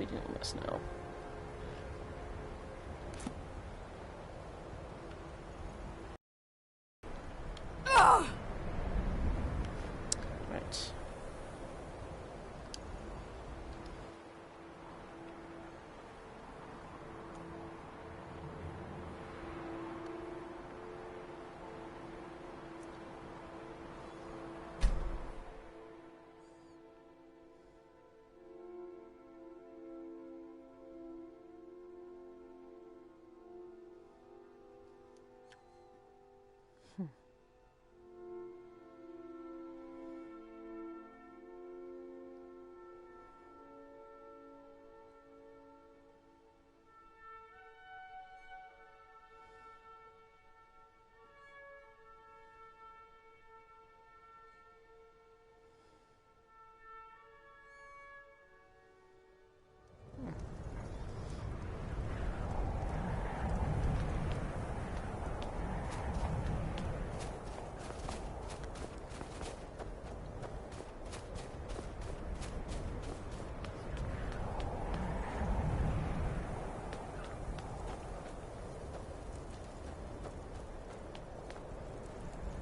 be doing this now. Right.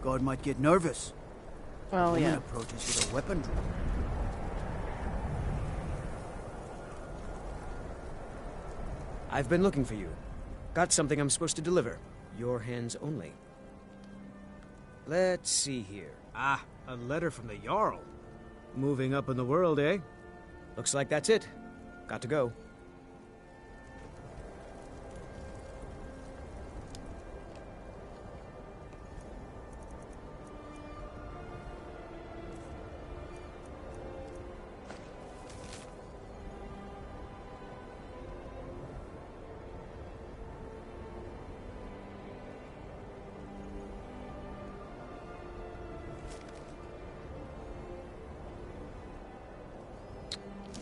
God might get nervous. Oh, Woman yeah. approaches with a weapon drawn. I've been looking for you. Got something I'm supposed to deliver. Your hands only. Let's see here. Ah, a letter from the Jarl. Moving up in the world, eh? Looks like that's it. Got to go.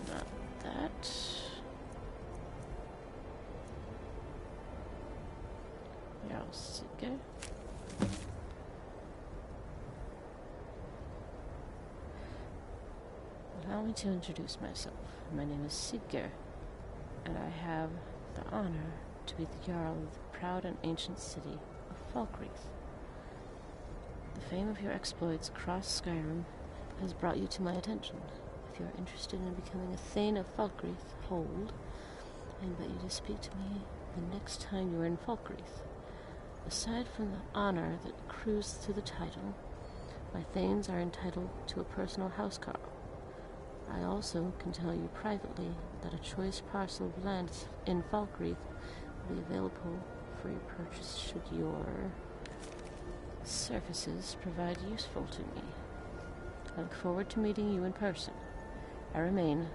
Not that. Yeah, I'll see. Okay. Allow me to introduce myself. My name is Sigger, and I have the honor to be the Jarl of the proud and ancient city of Falkreath. The fame of your exploits across Skyrim has brought you to my attention. If you are interested in becoming a Thane of Falkreath, hold. I invite you to speak to me the next time you are in Falkreath. Aside from the honor that accrues to the title, my Thanes are entitled to a personal housecarl. I also can tell you privately that a choice parcel of land in Falkreath will be available for your purchase should your services provide useful to me. I look forward to meeting you in person. I remain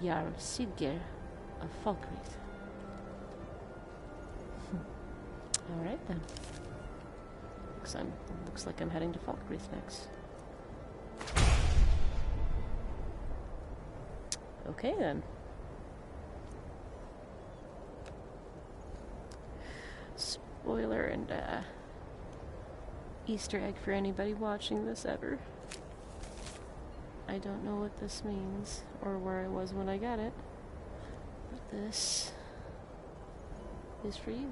Jarl Siggeir of Falkreath. Alright then. Looks like I'm heading to Falkreath next. Okay then. Spoiler and Easter egg for anybody watching this ever. I don't know what this means or where I was when I got it, but this is for you.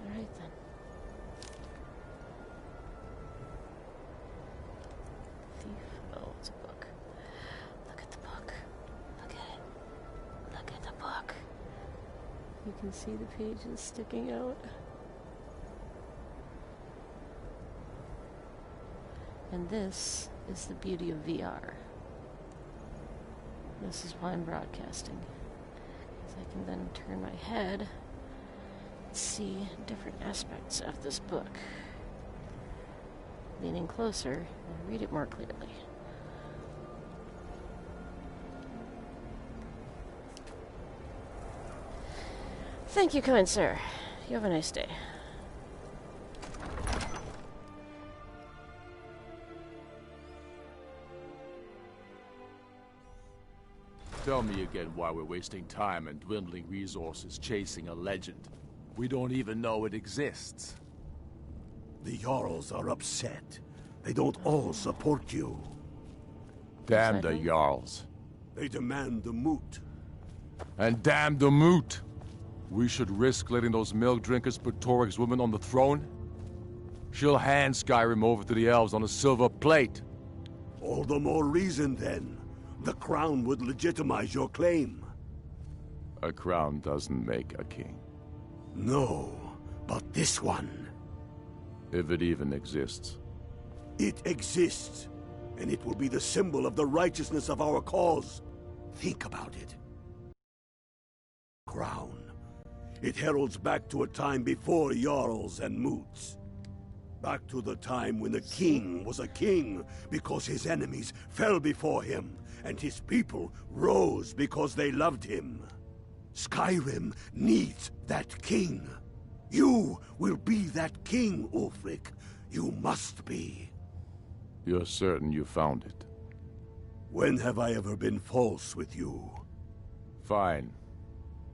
Alright then. Thief. Oh, it's a book. Look at the book. Look at it. Look at the book. You can see the pages sticking out. And this is the beauty of VR. This is why I'm broadcasting. Because I can then turn my head and see different aspects of this book. Leaning closer, and read it more clearly. Thank you, kind sir. You have a nice day. Tell me again why we're wasting time and dwindling resources chasing a legend. We don't even know it exists. The Jarls are upset. They don't all support you. Damn the Jarls. They demand the moot. And damn the moot! We should risk letting those milk drinkers put Torik's woman on the throne? She'll hand Skyrim over to the elves on a silver plate. All the more reason, then. The crown would legitimize your claim. A crown doesn't make a king. No, but this one. If it even exists. It exists, and it will be the symbol of the righteousness of our cause. Think about it. Crown. It heralds back to a time before Jarls and Moots. Back to the time when the king was a king because his enemies fell before him, and his people rose because they loved him. Skyrim needs that king. You will be that king, Ulfric. You must be. You're certain you found it? When have I ever been false with you? Fine.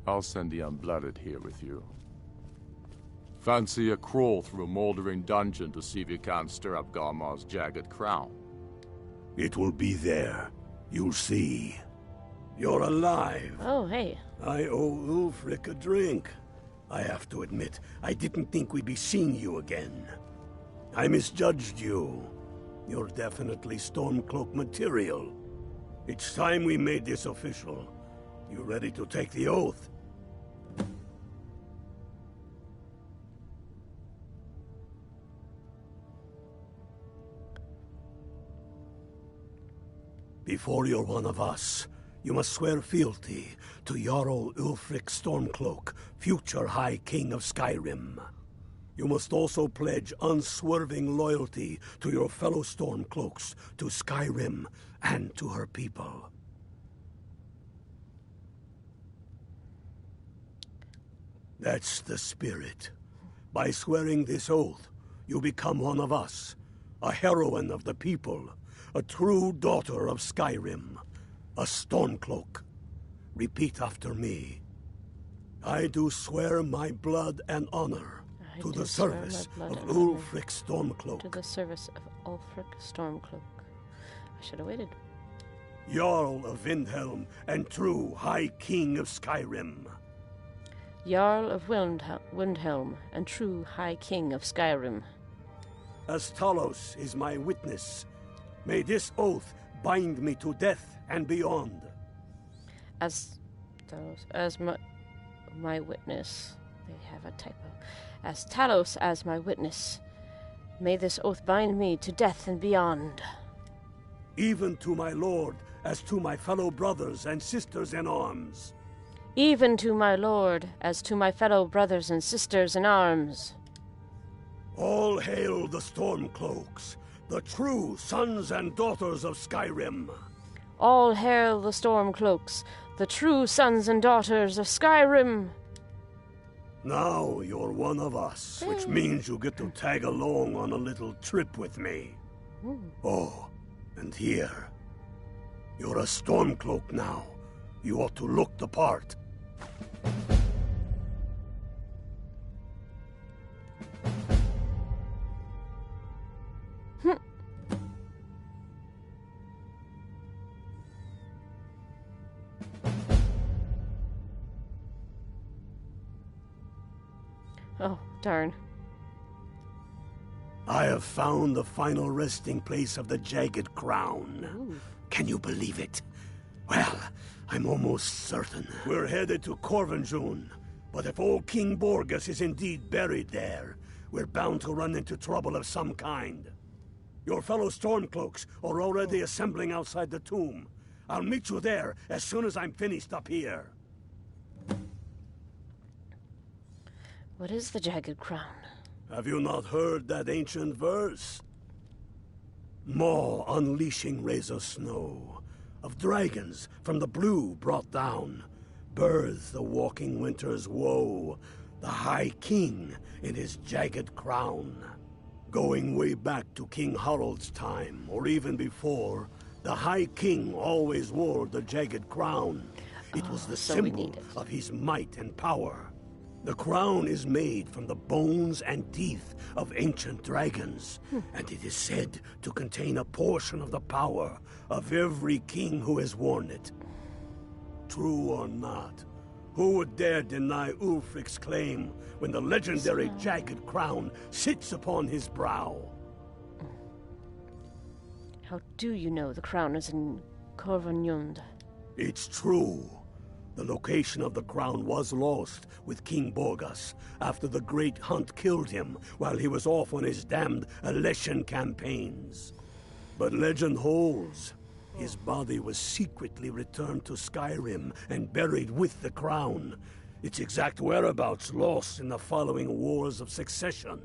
I'll send the Unblooded here with you. Fancy a crawl through a moldering dungeon to see if you can't stir up Garmar's jagged crown. It will be there. You'll see. You're alive. Oh, hey. I owe Ulfric a drink. I have to admit, I didn't think we'd be seeing you again. I misjudged you. You're definitely Stormcloak material. It's time we made this official. You ready to take the oath? Before you're one of us, you must swear fealty to Jarl Ulfric Stormcloak, future High King of Skyrim. You must also pledge unswerving loyalty to your fellow Stormcloaks, to Skyrim, and to her people. That's the spirit. By swearing this oath, you become one of us, a heroine of the people, a true daughter of Skyrim, a Stormcloak. Repeat after me. I do swear my blood and honor to the service of Ulfric Stormcloak. To the service of Ulfric Stormcloak. I should have waited. Jarl of Windhelm and true High King of Skyrim. Jarl of Windhelm and true High King of Skyrim. As Talos is my witness, may this oath bind me to death and beyond. As my witness. They have a typo. As Talos as my witness, may this oath bind me to death and beyond. Even to my lord, as to my fellow brothers and sisters in arms. Even to my lord, as to my fellow brothers and sisters in arms. All hail the Stormcloaks, the true sons and daughters of Skyrim. All hail the Stormcloaks, the true sons and daughters of Skyrim. Now you're one of us, which means you get to tag along on a little trip with me. Oh, and here. You're a Stormcloak now. You ought to look the part. Oh, darn. I have found the final resting place of the Jagged Crown. Ooh. Can you believe it? Well, I'm almost certain. We're headed to Corvinjun, but if old King Borgus is indeed buried there, we're bound to run into trouble of some kind. Your fellow Stormcloaks are already assembling outside the tomb. I'll meet you there as soon as I'm finished up here. What is the Jagged Crown? Have you not heard that ancient verse? Maw unleashing rays of snow, of dragons from the blue brought down, birth the walking winter's woe, the High King in his jagged crown. Going way back to King Harald's time, or even before, The High King always wore the jagged crown. It was the so we symbol need it. of his might and power. The crown is made from the bones and teeth of ancient dragons, and it is said to contain a portion of the power of every king who has worn it. True or not, who would dare deny Ulfric's claim when the legendary jagged crown sits upon his brow? How do you know the crown is in Corvanjund? It's true. The location of the crown was lost with King Borgas after the Great Hunt killed him while he was off on his damned Alessian campaigns. But legend holds, his body was secretly returned to Skyrim and buried with the crown. Its exact whereabouts lost in the following Wars of Succession.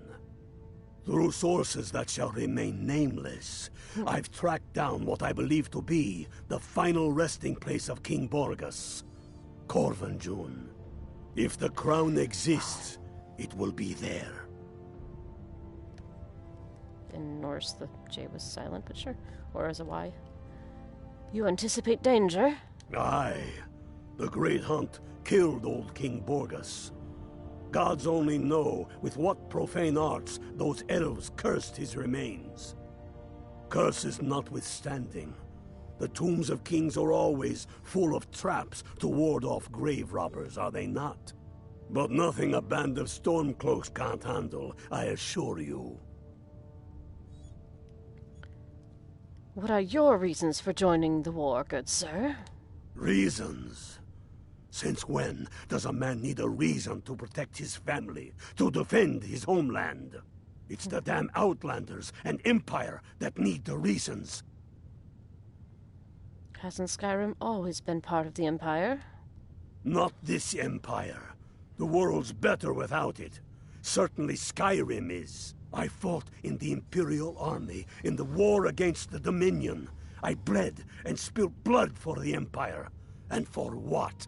Through sources that shall remain nameless, I've tracked down what I believe to be the final resting place of King Borgas. Corvanjund. If the crown exists, it will be there. In Norse, the J was silent, but sure. Or as a Y. You anticipate danger? Aye. The Great Hunt killed old King Borgas. Gods only know with what profane arts those elves cursed his remains. Curses notwithstanding, the tombs of kings are always full of traps to ward off grave robbers, are they not? But nothing a band of stormcloaks can't handle, I assure you. What are your reasons for joining the war, good sir? Reasons? Since when does a man need a reason to protect his family, to defend his homeland? It's the damn Outlanders and Empire that need the reasons. Hasn't Skyrim always been part of the Empire? Not this Empire. The world's better without it. Certainly Skyrim is. I fought in the Imperial Army in the war against the Dominion. I bled and spilled blood for the Empire. And for what?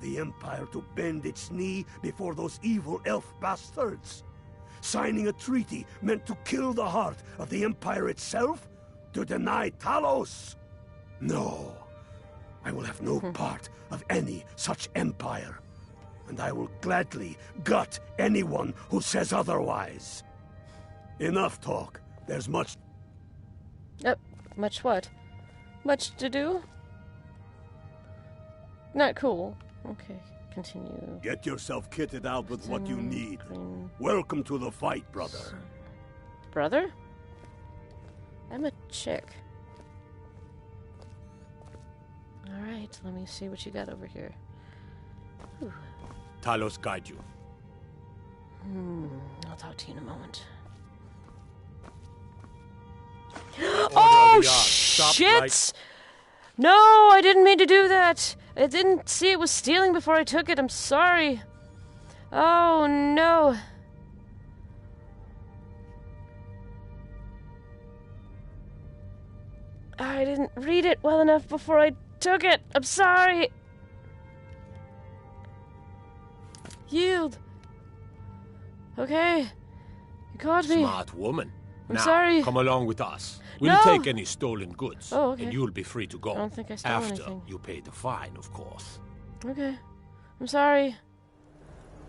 The Empire to bend its knee before those evil elf bastards? Signing a treaty meant to kill the heart of the Empire itself? To deny Talos? No. I will have no part of any such empire. And I will gladly gut anyone who says otherwise. Enough talk. There's much... Much what? Much to do? Not cool. Okay, continue. Get yourself kitted out with what you need. Green. Welcome to the fight, brother. Brother? I'm a chick. Alright, let me see what you got over here. Whew. Talos guide you. I'll talk to you in a moment. Oh, shit! No, I didn't mean to do that. I didn't see it was stealing before I took it. I'm sorry. Oh, no. I didn't read it well enough before I took it. I'm sorry. Yield. Okay. You caught me. Smart woman. I'm now, sorry. come along with us. We'll No. take any stolen goods, Oh, okay. and you'll be free to go. I don't think I stole After anything. you pay the fine, of course. Okay. I'm sorry.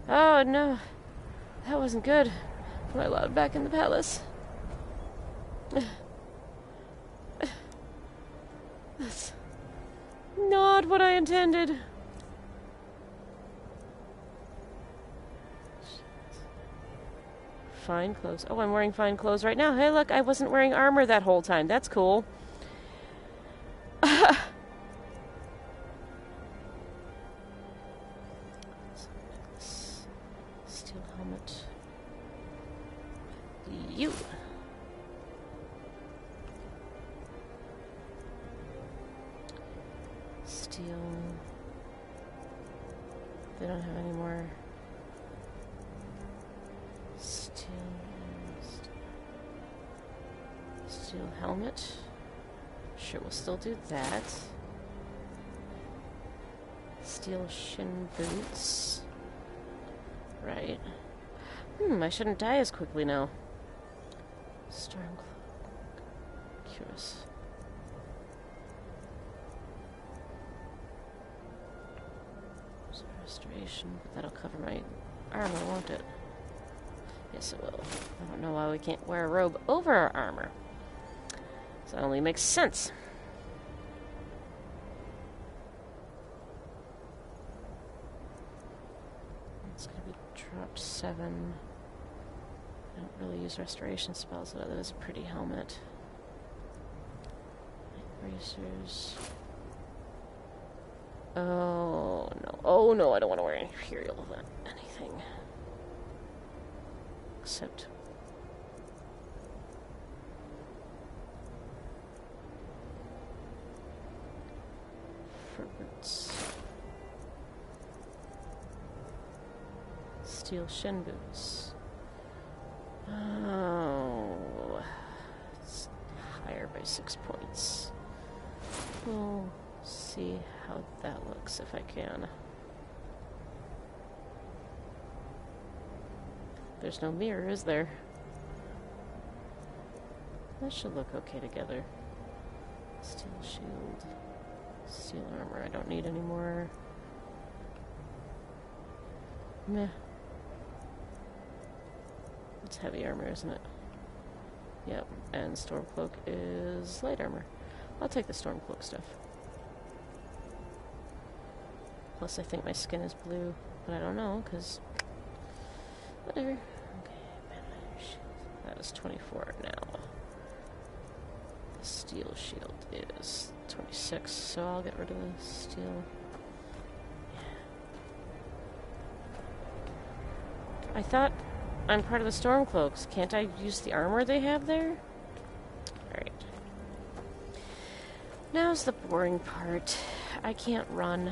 Oh, no. That wasn't good. Am I allowed back in the palace? That's not what I intended. Fine clothes. Oh, I'm wearing fine clothes right now. Hey, look, I wasn't wearing armor that whole time. That's cool. Steel helmet. You. Steel. They don't have any more. Steel helmet. Sure, we'll still do that. Steel shin boots. Right. I shouldn't die as quickly now. Stormcloak. Curious. So restoration, but that'll cover my armor, won't it? Yes, it will. I don't know why we can't wear a robe over our armor. So that only makes sense. It's going to be drop 7. I don't really use restoration spells, although that is a pretty helmet. Bracers. Oh no. Oh no, I don't want to wear any Imperial anything. Except for boots. Steel shin boots. Oh, it's higher by 6 points. We'll see how that looks if I can. There's no mirror, is there? That should look okay together. Steel shield. Steel armor I don't need anymore. Meh. It's heavy armor, isn't it? Yep, and Stormcloak is light armor. I'll take the Stormcloak stuff. Plus I think my skin is blue, but I don't know, because... whatever. Okay, that is 24 now. The steel shield is 26, so I'll get rid of the steel. I thought I'm part of the Stormcloaks. Can't I use the armor they have there? Alright. Now's the boring part. I can't run.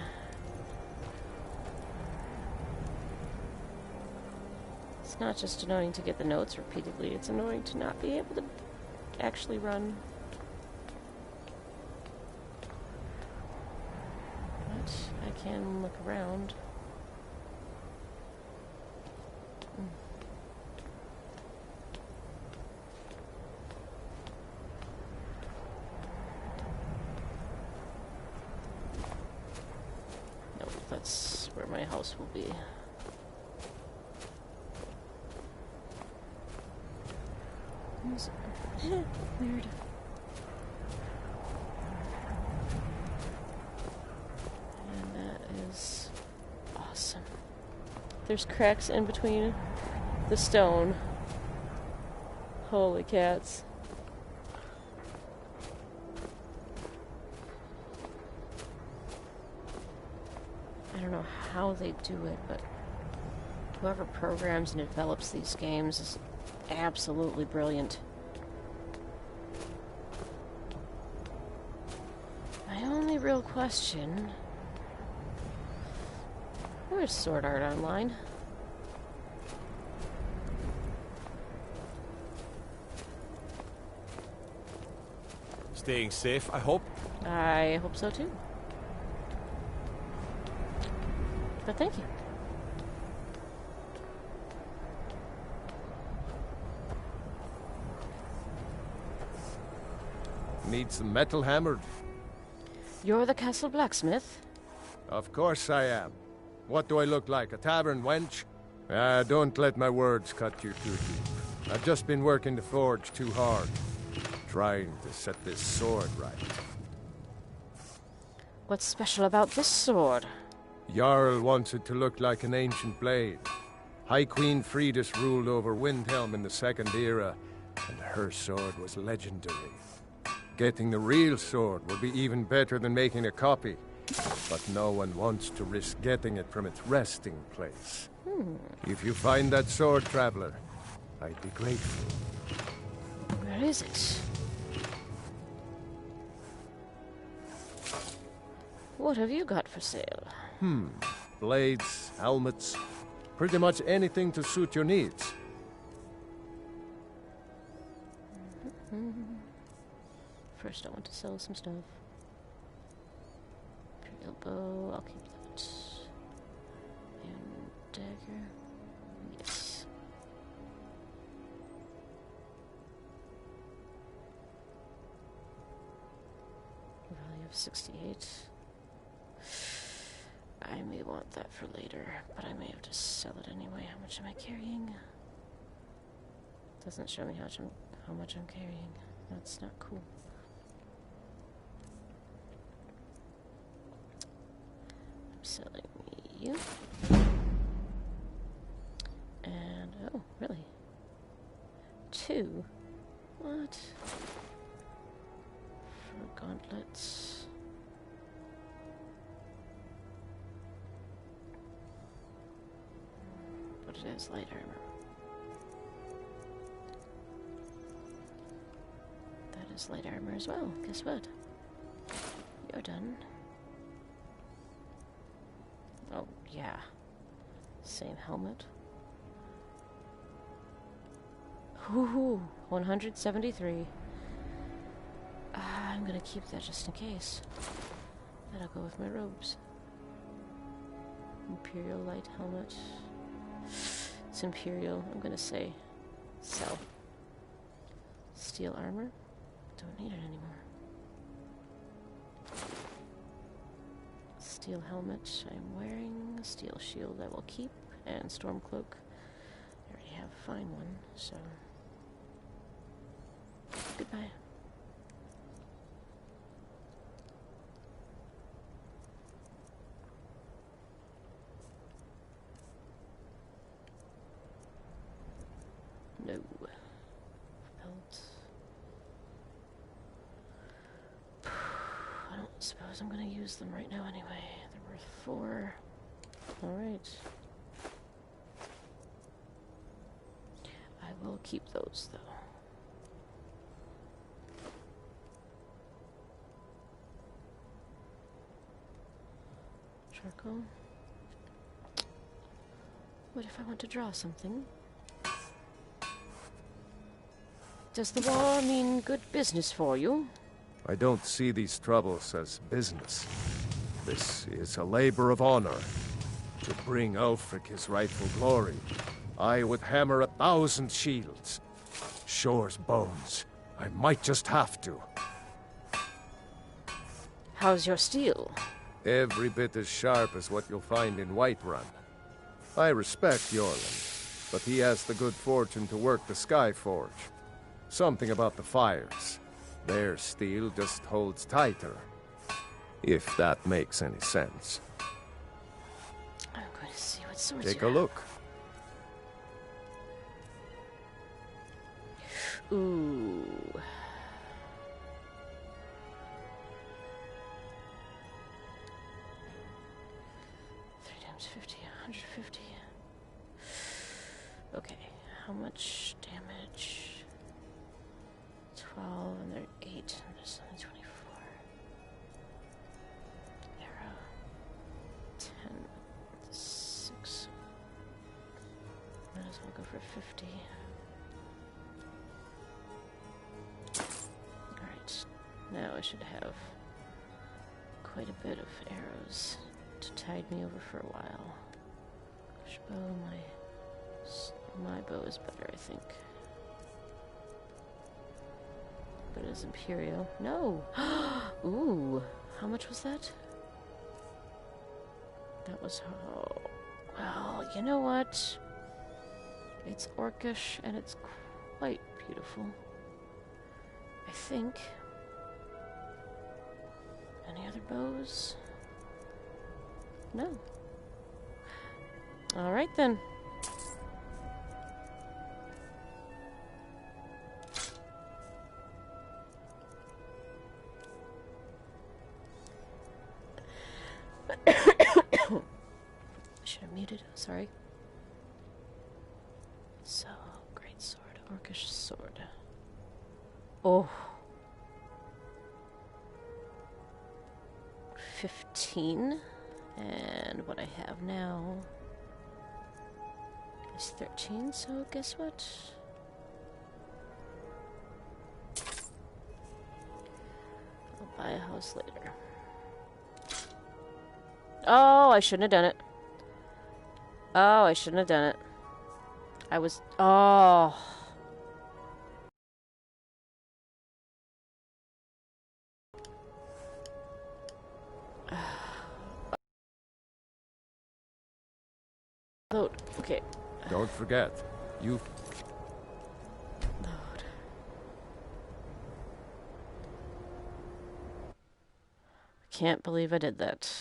It's not just annoying to get the notes repeatedly, it's annoying to not be able to actually run. But I can look around. Nope, that's where my house will be. Weird. And that is awesome. There's cracks in between the stone. Holy cats. I don't know how they do it, but whoever programs and develops these games is absolutely brilliant. My only real question... where's Sword Art Online? Staying safe, I hope. I hope so too. But thank you. Need some metal hammered? You're the castle blacksmith? Of course I am. What do I look like, a tavern wench? Don't let my words cut you too deep. I've just been working the forge too hard. Trying to set this sword right. What's special about this sword? Jarl wants it to look like an ancient blade. High Queen Fridis ruled over Windhelm in the Second Era, and her sword was legendary. Getting the real sword would be even better than making a copy, but no one wants to risk getting it from its resting place. If you find that sword, traveler, I'd be grateful. Where is it? What have you got for sale? Blades, helmets, pretty much anything to suit your needs. First, I want to sell some stuff. Imperial bow, I'll keep that. And dagger. Yes. Value of 68. I I may want that for later, but I may have to sell it anyway. How much am I carrying? Doesn't show me how much I'm carrying. That's not cool. I'm selling you. And oh, really? 2? What? For gauntlets. But it is light armor. That is light armor as well. Guess what? You're done. Oh, yeah. Same helmet. Woohoo! 173. I'm gonna keep that just in case. That'll go with my robes. Imperial light helmet. It's Imperial. I'm gonna say sell. Steel armor. Don't need it anymore. Steel helmet I'm wearing. Steel shield I will keep. And storm cloak. I already have a fine one, so goodbye. No. Belt. I don't suppose I'm gonna use them right now anyway. They're worth 4. Alright. I will keep those though. Charcoal. What if I want to draw something? Does the war mean good business for you? I don't see these troubles as business. This is a labor of honor. To bring Ulfric his rightful glory, I would hammer 1,000 shields. Shore's bones. I might just have to. How's your steel? Every bit as sharp as what you'll find in Whiterun. I respect Yorland, but he has the good fortune to work the Skyforge. Something about the fires. Their steel just holds tighter. If that makes any sense. I'm going to see what swords Take you a have. look. Ooh. Three times 50, 150. Okay, how much damage? 12 and they're 8, and there's only 24. Arrow. 10. 6. Might as well go for 50. Alright, now I should have quite a bit of arrows to tide me over for a while. Bow, my bow is better, I think. But it is Imperial. No! Ooh! How much was that? That was... Oh, well, you know what? It's orcish and it's quite beautiful. I think. Any other bows? No. Alright then. Should have muted, sorry. So, great sword, orcish sword. Oh. 15. And what I have now is 13, so guess what? I'll buy a house later. Oh, I shouldn't have done it. Oh, I shouldn't have done it. I was... Oh... Load. Okay. Don't forget, you... Load. Can't believe I did that.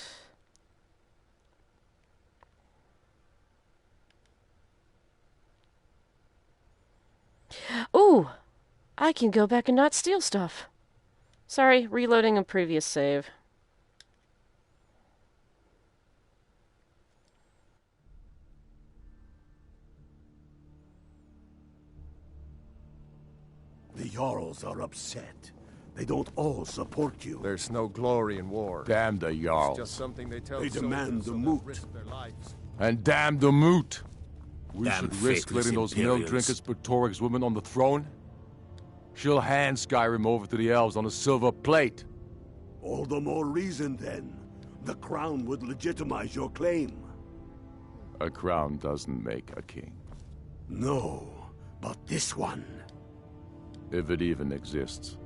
Ooh! I can go back and not steal stuff. Sorry, reloading a previous save. The Jarls are upset. They don't all support you. There's no glory in war. Damn the It's Jarls. just something they tell They demand soldiers the so they'll moot. risk their lives. And damn the moot! We Damn should risk faithless letting those milk Imperials. drinkers put Toryg's women on the throne? She'll hand Skyrim over to the elves on a silver plate. All the more reason, then. The crown would legitimize your claim. A crown doesn't make a king. No, but this one. If it even exists.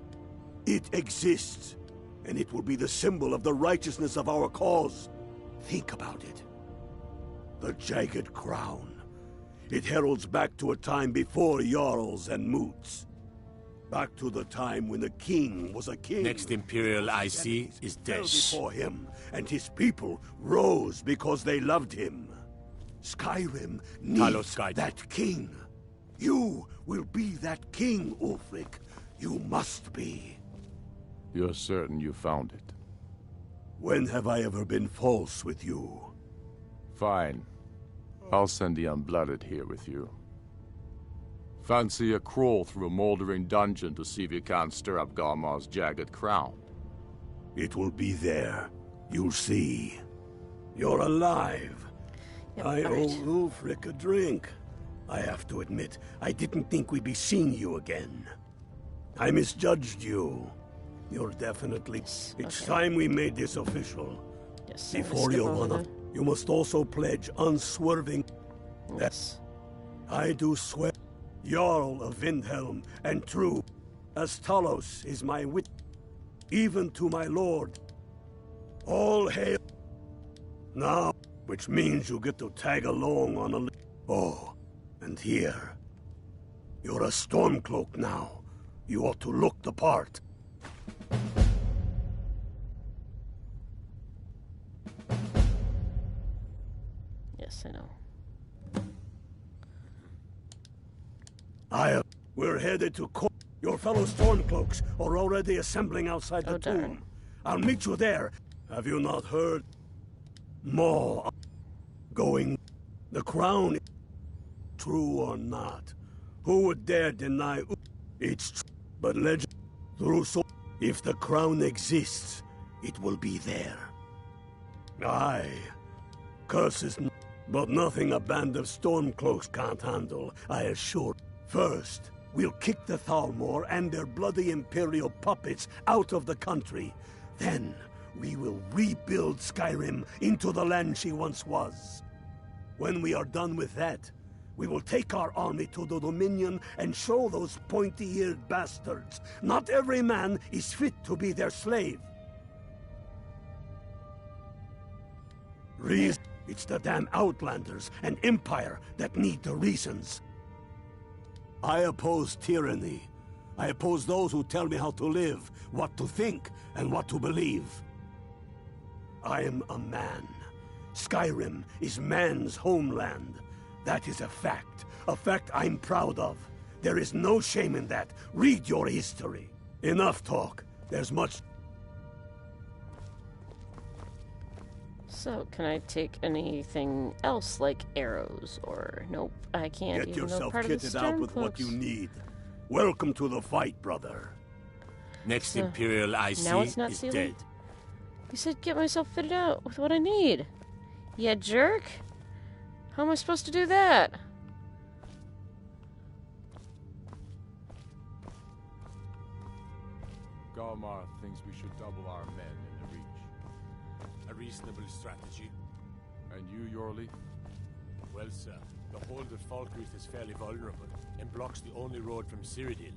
It exists, and it will be the symbol of the righteousness of our cause. Think about it. The jagged crown. It heralds back to a time before Jarls and Moots. Back to the time when the king was a king. Next Imperial I see is Fell Desh. before him, and his people rose because they loved him. Skyrim needs Skyrim. that king. You will be that king, Ulfric. You must be. You're certain you found it? When have I ever been false with you? Fine. I'll send the Unblooded here with you. Fancy a crawl through a moldering dungeon to see if you can't stir up Garmar's jagged crown. It will be there. You'll see. You're alive. Yep, I alright. owe Ulfric a drink. I have to admit, I didn't think we'd be seeing you again. I misjudged you. You're definitely... It's okay. time we made this official. Yes, I'm gonna Before skip you're over one of... the- You must also pledge unswerving... Yes. I do swear... Jarl of Windhelm, and true, as Talos is my wit... Even to my lord. All hail... Now, which means you get to tag along on a... Oh, and here. You're a Stormcloak now. You ought to look the part. Yes, I know. We're headed to court. Your fellow Stormcloaks are already assembling outside the Oh, darn. tomb. I'll meet you there. Have you not heard? More. Going. The crown. True or not? Who would dare deny? It's true. But legend. Through so. If the crown exists, it will be there. Aye. Curses. But nothing a band of Stormcloaks can't handle, I assure. First, we'll kick the Thalmor and their bloody Imperial puppets out of the country. Then, we will rebuild Skyrim into the land she once was. When we are done with that, we will take our army to the Dominion and show those pointy-eared bastards. Not every man is fit to be their slave. Reason. It's the damn Outlanders and Empire that need the reasons. I oppose tyranny. I oppose those who tell me how to live, what to think, and what to believe. I am a man. Skyrim is man's homeland. That is a fact I'm proud of. There is no shame in that. Read your history. Enough talk. There's much... So, can I take anything else, like arrows, or... Nope, I can't, Get even though yourself part of the kitted out with what you Stormcloaks. need. Welcome to the fight, brother. Next So, Imperial I see now it's not is sealing? dead. You said get myself fitted out with what I need. Yeah, jerk? How am I supposed to do that? Garmar thinks we should double our men in the Reach. A reasonable strategy. And you, Yorli? Well, sir, the hold at Falkreath is fairly vulnerable and blocks the only road from Cyrodiil.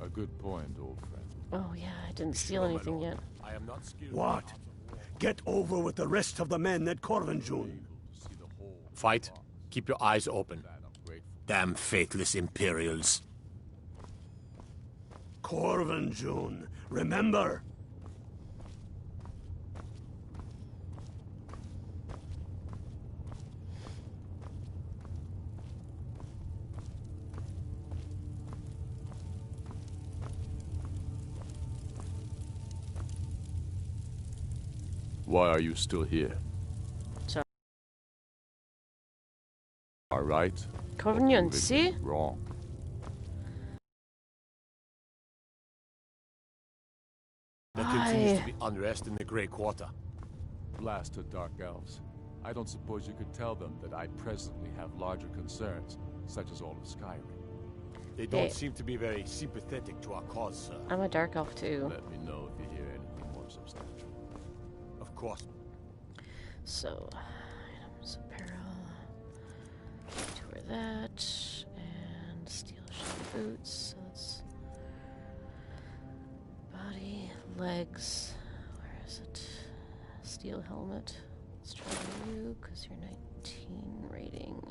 A good point, old friend. Oh yeah, I didn't steal Sure, my anything lord. yet. I am not skilled. What? Get over with the rest of the men at Corvinjun. To see the whole Fight? Keep your eyes open. Damn faithless Imperials. Corvin June, remember? Why are you still here? So, All right. Corvin, see? Wrong. There continues to be unrest in the Grey Quarter. Blasted Dark Elves. I don't suppose you could tell them that I presently have larger concerns, such as all of Skyrim. They don't seem to be very sympathetic to our cause, sir. I'm a dark elf too. Let me know if you hear anything more substantial. Of course. So, items, apparel. To wear that. And steel shin boots. So that's body, legs. Where is it? Steel helmet. Let's try you, because you're 19 rating.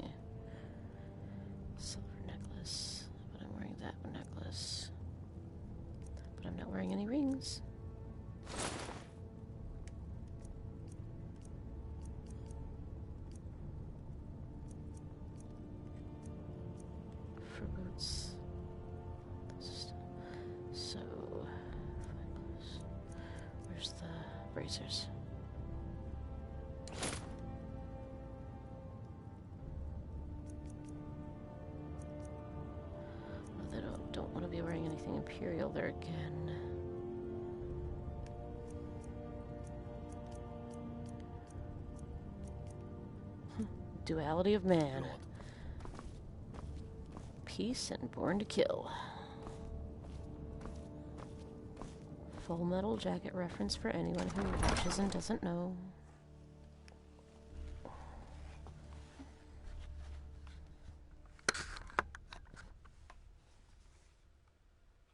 Silver necklace. But I'm wearing that necklace. But I'm not wearing any rings. For boots. So, where's the bracers? Well, they don't want to be wearing anything Imperial there again. Duality of man. Peace and born to kill. Full Metal Jacket reference for anyone who watches and doesn't know.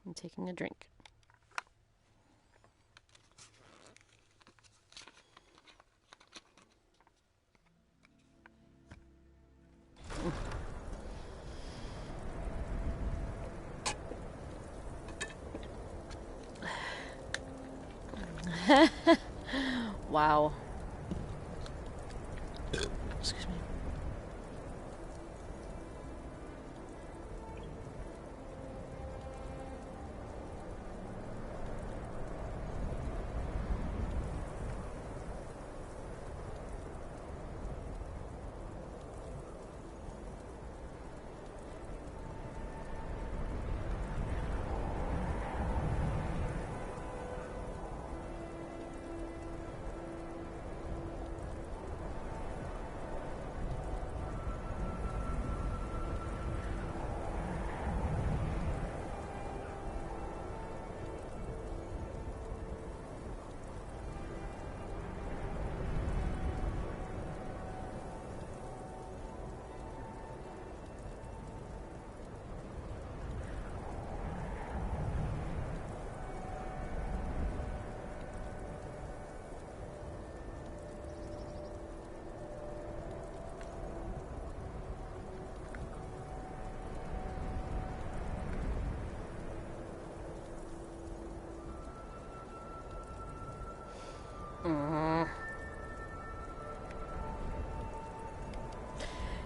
I'm taking a drink. Wow. Excuse me.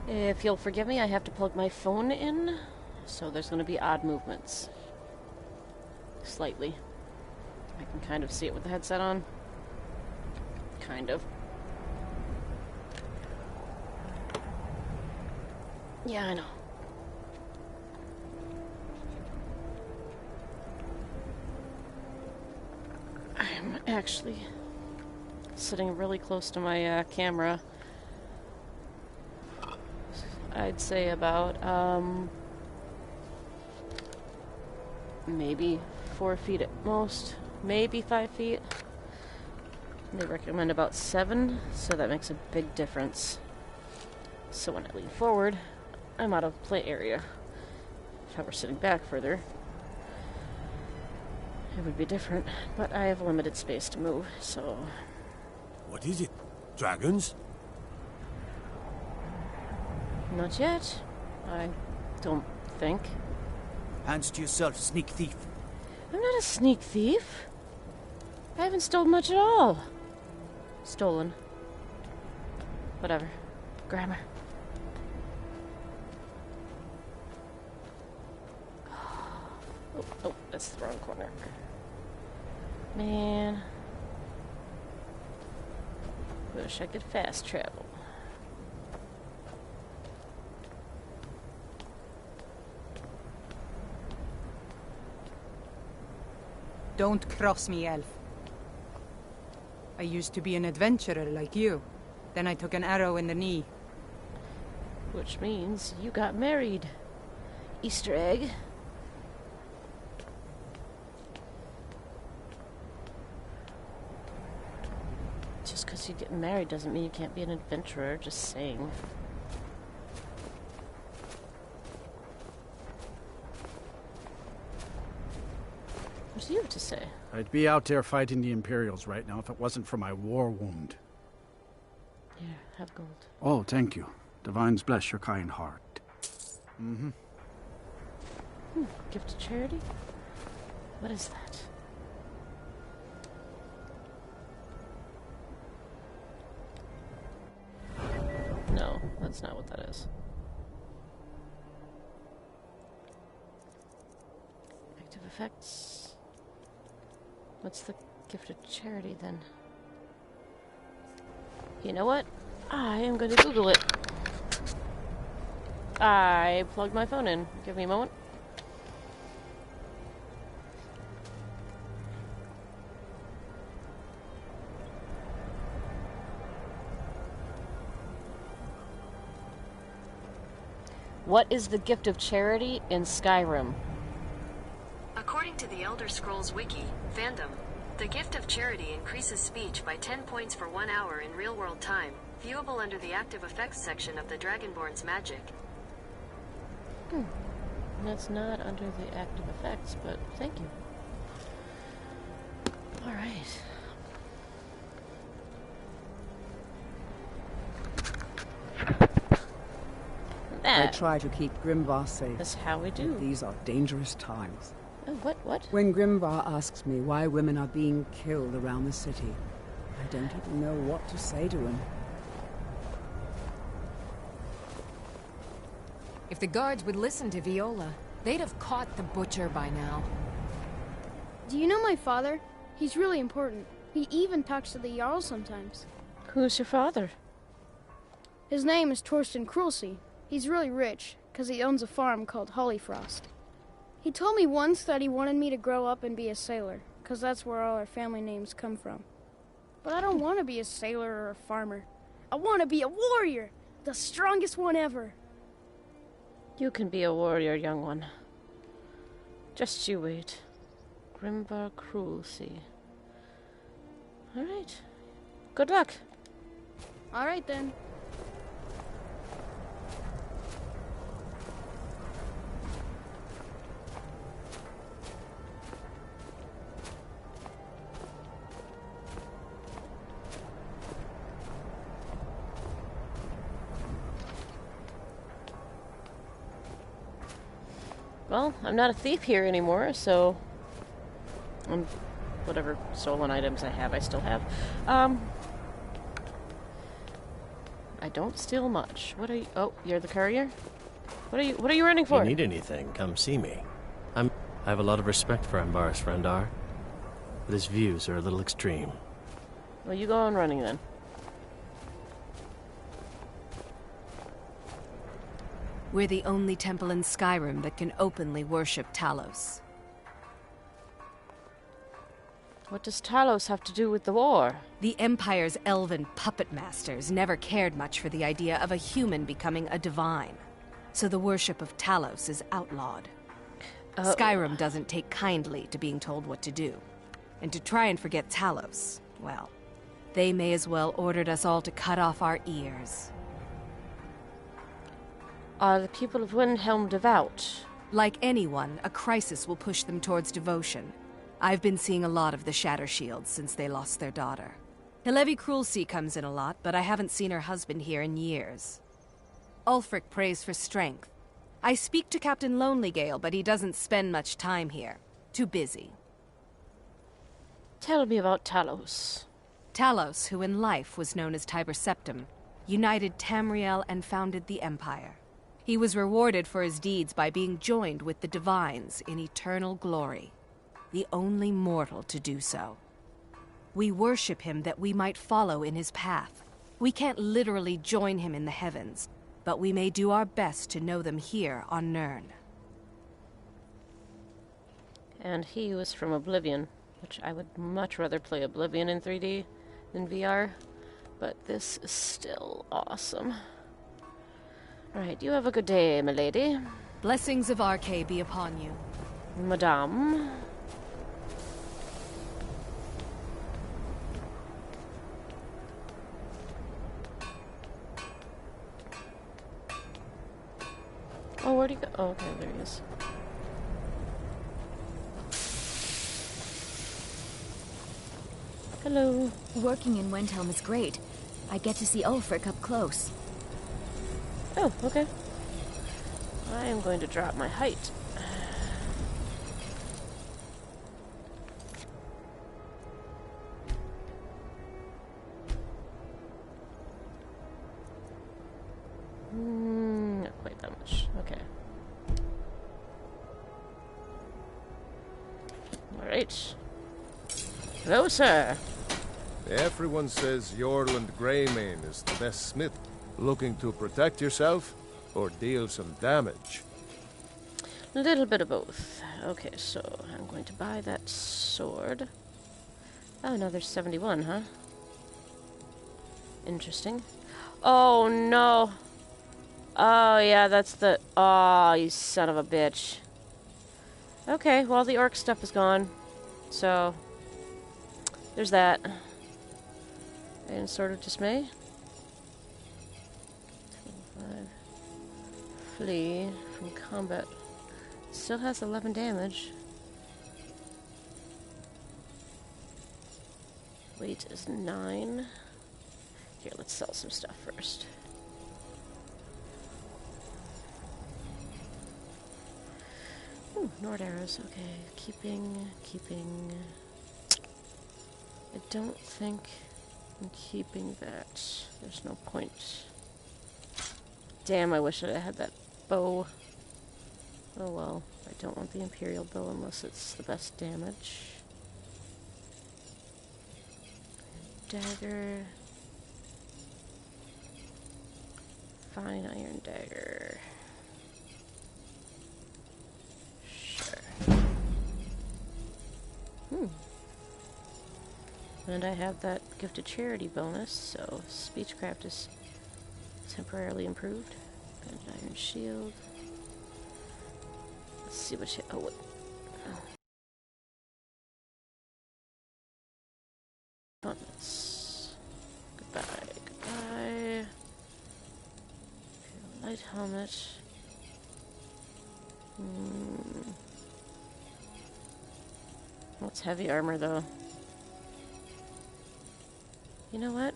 If you'll forgive me, I have to plug my phone in, so there's going to be odd movements. Slightly. I can kind of see it with the headset on. Kind of. Yeah, I know. I'm actually sitting really close to my camera. I'd say about maybe 4 feet at most, maybe 5 feet. They recommend about 7, so that makes a big difference. So when I lean forward, I'm out of play area. If I were sitting back further, it would be different, but I have limited space to move, so... What is it? Dragons? Not yet. I don't think. Hands to yourself, sneak thief. I'm not a sneak thief. I haven't stolen much at all. Stolen. Whatever. Grammar. Oh, that's the wrong corner. Man. Wish I could fast travel. Don't cross me, elf. I used to be an adventurer like you. Then I took an arrow in the knee. Which means you got married. Easter egg. Just because you get married doesn't mean you can't be an adventurer, just saying. What do you have to say? I'd be out there fighting the Imperials right now if it wasn't for my war wound. Here, have gold. Oh, thank you. Divines bless your kind heart. Mm-hmm. Gift to charity? What is that? No, that's not what that is. Active effects. What's the gift of charity then? You know what? I am going to Google it. I plugged my phone in. Give me a moment. What is the gift of charity in Skyrim? According to the Elder Scrolls Wiki, fandom, the gift of charity increases speech by 10 points for 1 hour in real-world time, viewable under the active effects section of the Dragonborn's magic. That's not under the active effects, but thank you. Alright. I try to keep Grimvar safe. That's how we do. But these are dangerous times. Oh, what? When Grimvar asks me why women are being killed around the city, I don't even know what to say to him. If the guards would listen to Viola, they'd have caught the butcher by now. Do you know my father? He's really important. He even talks to the Jarl sometimes. Who's your father? His name is Torsten Krulsey. He's really rich, because he owns a farm called Hollyfrost. He told me once that he wanted me to grow up and be a sailor, because that's where all our family names come from. But I don't want to be a sailor or a farmer. I want to be a warrior, the strongest one ever. You can be a warrior, young one. Just you wait. Grimvar Krulsey. Alright. Good luck. Alright then. Well, I'm not a thief here anymore, so... whatever stolen items I have, I still have. I don't steal much. What are you... Oh, you're the courier? What are you running for? If you need anything, come see me. I have a lot of respect for Ambaris Frendar, but his views are a little extreme. Well, you go on running then. We're the only temple in Skyrim that can openly worship Talos. What does Talos have to do with the war? The Empire's elven puppet masters never cared much for the idea of a human becoming a divine. So the worship of Talos is outlawed. Skyrim doesn't take kindly to being told what to do. And to try and forget Talos, well, they may as well ordered us all to cut off our ears. Are the people of Windhelm devout? Like anyone, a crisis will push them towards devotion. I've been seeing a lot of the Shatter Shields since they lost their daughter. Hilevi Krulsey comes in a lot, but I haven't seen her husband here in years. Ulfric prays for strength. I speak to Captain Lonelygale, but he doesn't spend much time here. Too busy. Tell me about Talos. Talos, who in life was known as Tiber Septim, united Tamriel and founded the Empire. He was rewarded for his deeds by being joined with the Divines in eternal glory, the only mortal to do so. We worship him that we might follow in his path. We can't literally join him in the heavens, but we may do our best to know them here on Nirn. And he was from Oblivion, which I would much rather play Oblivion in 3D than VR, but this is still awesome. Right, you have a good day, my lady. Blessings of Arcade be upon you. Madame. Oh, where'd he go? Oh, okay, there he is. Hello. Working in Windhelm is great. I get to see Ulfric up close. Oh, okay. I am going to drop my height. Not quite that much. Okay. Alright. Hello, sir. Everyone says Yorland Greymane is the best smith. Looking to protect yourself or deal some damage? A little bit of both. Okay, so I'm going to buy that sword. Oh, no, there's 71, huh? Interesting. Oh, no. Oh, yeah, that's the... Oh, you son of a bitch. Okay, well, the orc stuff is gone. So, there's that. And Sword of Dismay. 25. Flee from combat. Still has 11 damage. Weight is 9. Here, let's sell some stuff first. Ooh, Nord arrows. Okay, keeping. I don't think I'm keeping that. There's no point. Damn, I wish I had that bow. Oh well, I don't want the Imperial bow unless it's the best damage. Dagger. Fine iron dagger. Sure. And I have that gifted charity bonus, so speechcraft is temporarily improved. And iron shield. Let's see what she. Oh, what? Gauntlets. Goodbye. Light helmet. What's heavy armor, though? You know what?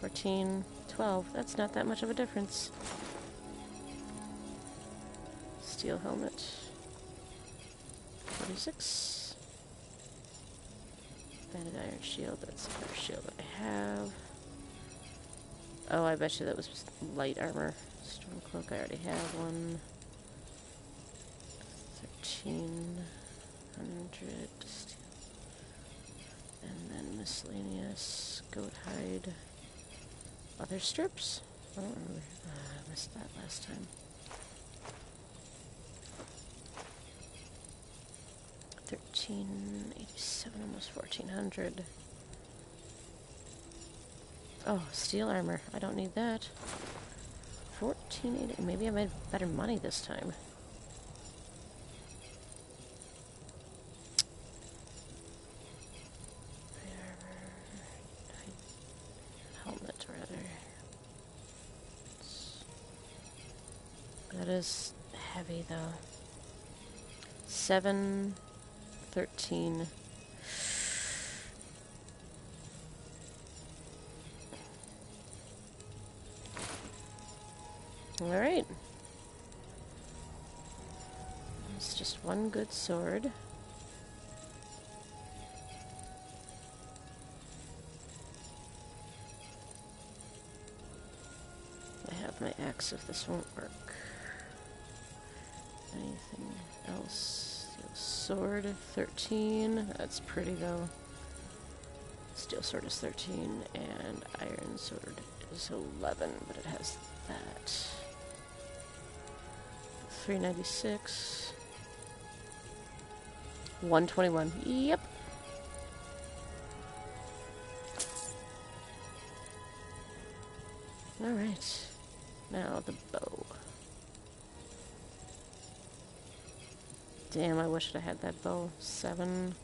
14, 12. That's not that much of a difference. Steel helmet. 46. Banded iron shield. That's the first shield I have. Oh, I bet you that was light armor. Storm cloak. I already have one. 1300. And then miscellaneous, goat hide, other strips? I don't remember. I missed that last time. 1387, almost 1400. Oh, steel armor. I don't need that. 1480. Maybe I made better money this time. Helmet, rather. That is heavy, though. 7, 13. Alright. It's just one good sword. I have my axe if this won't work. Anything else? Sword 13. That's pretty though. Steel sword is 13 and iron sword is 11, but it has that. 396. 121. Yep. Alright. Now the bow. Damn, I wish I had that bow. 7.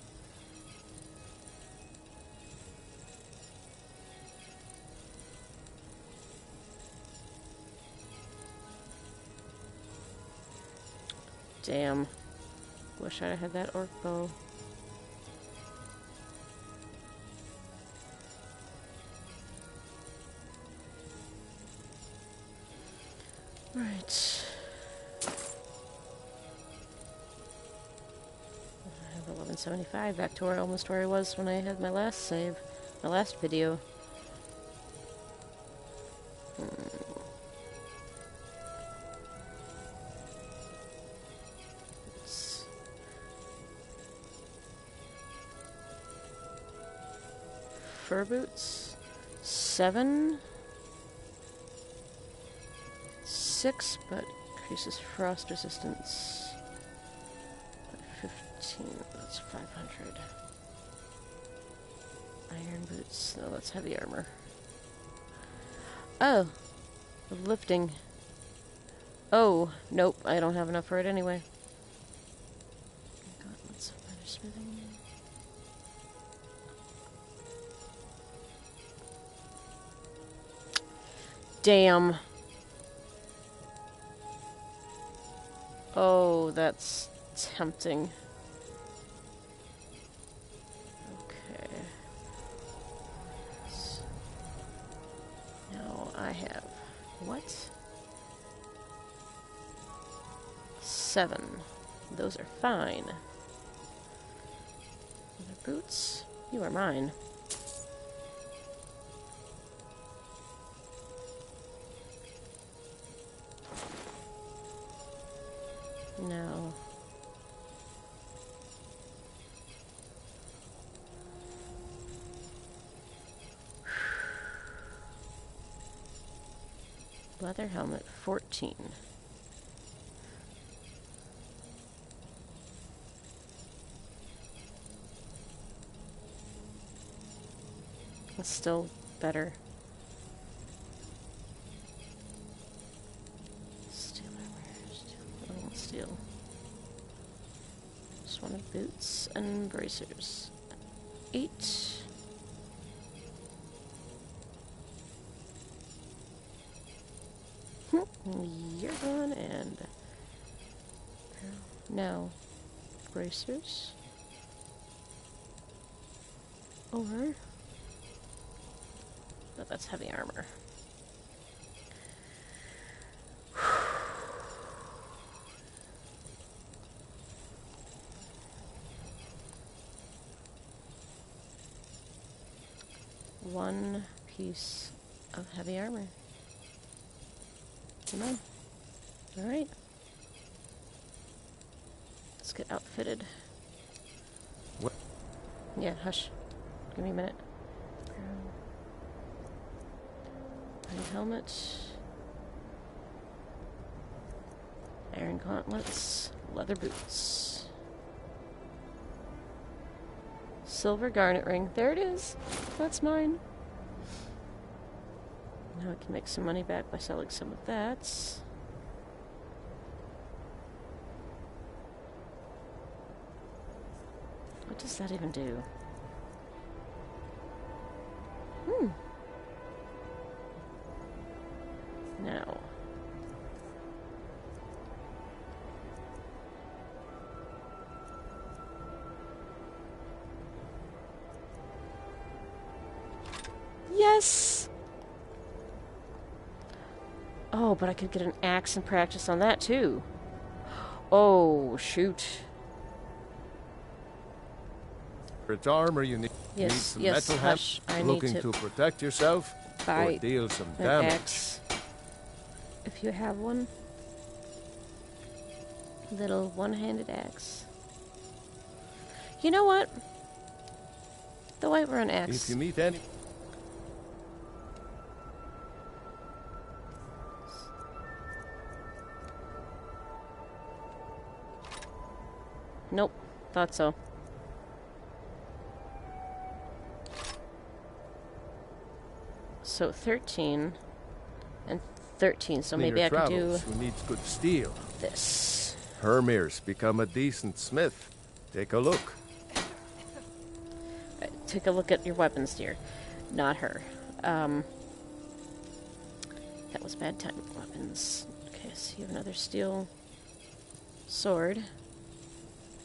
Damn. Wish I'd had that orc bow. Right. I have 1175, back to where almost where I was when I had my last save, my last video. Fur boots, 7, 6, but increases frost resistance by 15. That's 500. Iron boots. No, that's heavy armor. Oh, lifting. Oh, nope. I don't have enough for it anyway. Gauntlets of smithing. Damn. Oh, that's tempting. Okay. Now I have what? 7. Those are fine. Leather boots, you are mine. No. Leather helmet 14. That's still better. Steel. Just wanted boots and bracers. 8. You're gone and now bracers. Or no, that's heavy armor. One piece of heavy armor. Come on. Alright. Let's get outfitted. What? Yeah, hush. Give me a minute. Iron helmet. Iron gauntlets. Leather boots. Silver garnet ring. There it is. That's mine. Now I can make some money back by selling some of that. What does that even do? Now. Yes! Oh, but I could get an axe and practice on that too. Oh, shoot. For its armor, you need some metal hush. I looking need to protect yourself buy or deal some an damage. axe. If you have one. Little one-handed axe. You know what? The Whiterun axe. If you meet any... Nope. Thought so. So 13 and 13, so maybe I could do who needs good steel. This. Hermir's become a decent smith. Take a look. Take a look at your weapons, dear. Not her. That was bad time. Weapons. Okay, so you have another steel sword.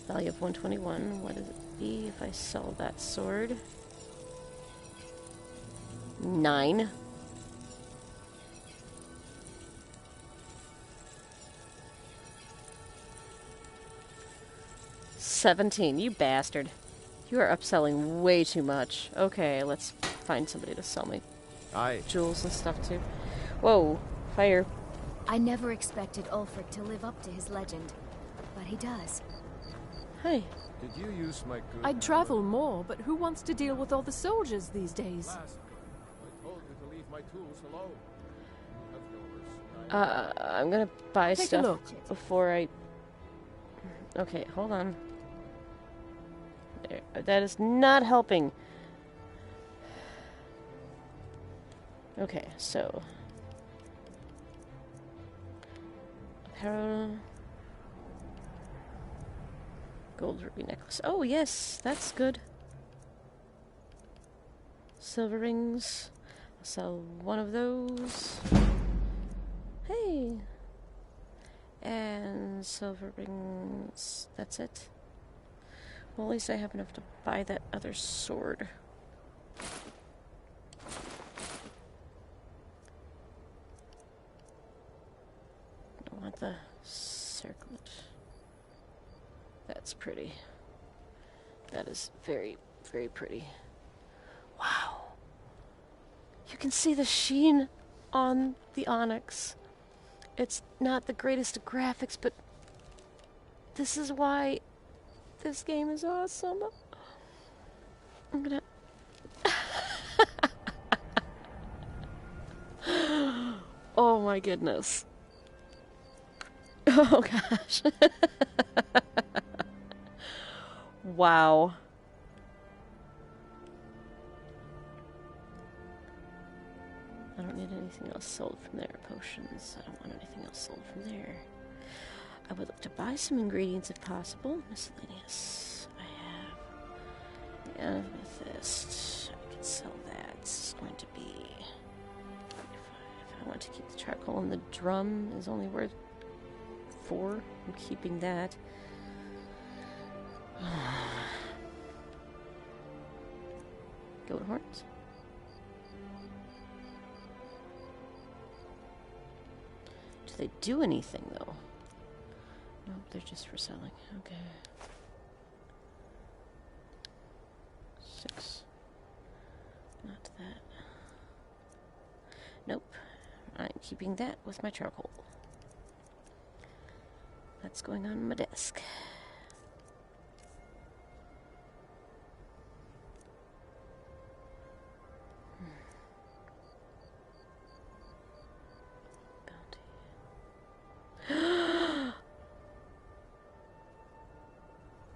Value of 121. What does it be if I sell that sword? 9. $17. You bastard. You are upselling way too much. Okay, let's find somebody to sell me jewels and stuff too. Whoa, fire. I never expected Ulfric to live up to his legend, but he does. Hey. Did you use my good I'd travel more, but who wants to deal with all the soldiers these days? I told you to leave my tools alone. I'm gonna buy Take a stuff look. before I... Okay, hold on. There, that is not helping. Okay, so... Apparel... Gold ruby necklace. Oh, yes, that's good. Silver rings. I'll sell one of those. Hey! And silver rings. That's it. Well, at least I have enough to buy that other sword. I want the circlet. That's pretty. That is very, very pretty. Wow. You can see the sheen on the onyx. It's not the greatest of graphics, but this is why this game is awesome. I'm gonna... Oh my goodness. Oh gosh. Wow. I don't need anything else sold from there. Potions. I don't want anything else sold from there. I would like to buy some ingredients if possible. Miscellaneous. I have the amethyst. I can sell that. It's going to be 25. If I want to keep the charcoal in the drum is only worth 4. I'm keeping that. Goat horns. Do they do anything though? Nope, they're just for selling. Okay. 6. Not that. Nope. I'm keeping that with my charcoal. That's going on my desk.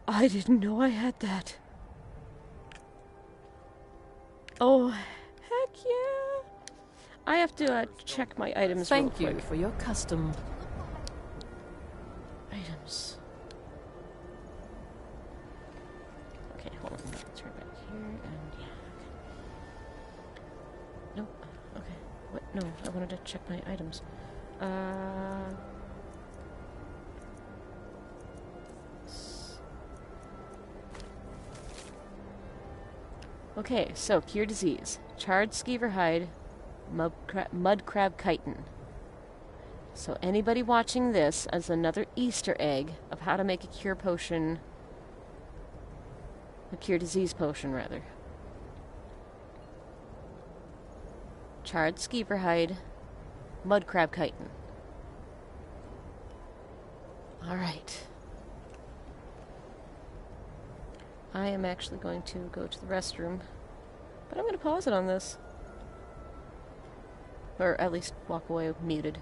I didn't know I had that. Oh, heck yeah. I have to check my items real quick. Thank you for your custom. Items. Okay, hold on. Let's turn back here and yeah. Okay. Nope. Okay. What? No, I wanted to check my items. Okay, so cure disease, charred skeever hide, mud crab chitin. So anybody watching this as another Easter egg of how to make a cure potion, a cure disease potion rather. Charred skeever hide, mud crab chitin. Alright. I am actually going to go to the restroom, but I'm going to pause it on this. Or at least walk away muted.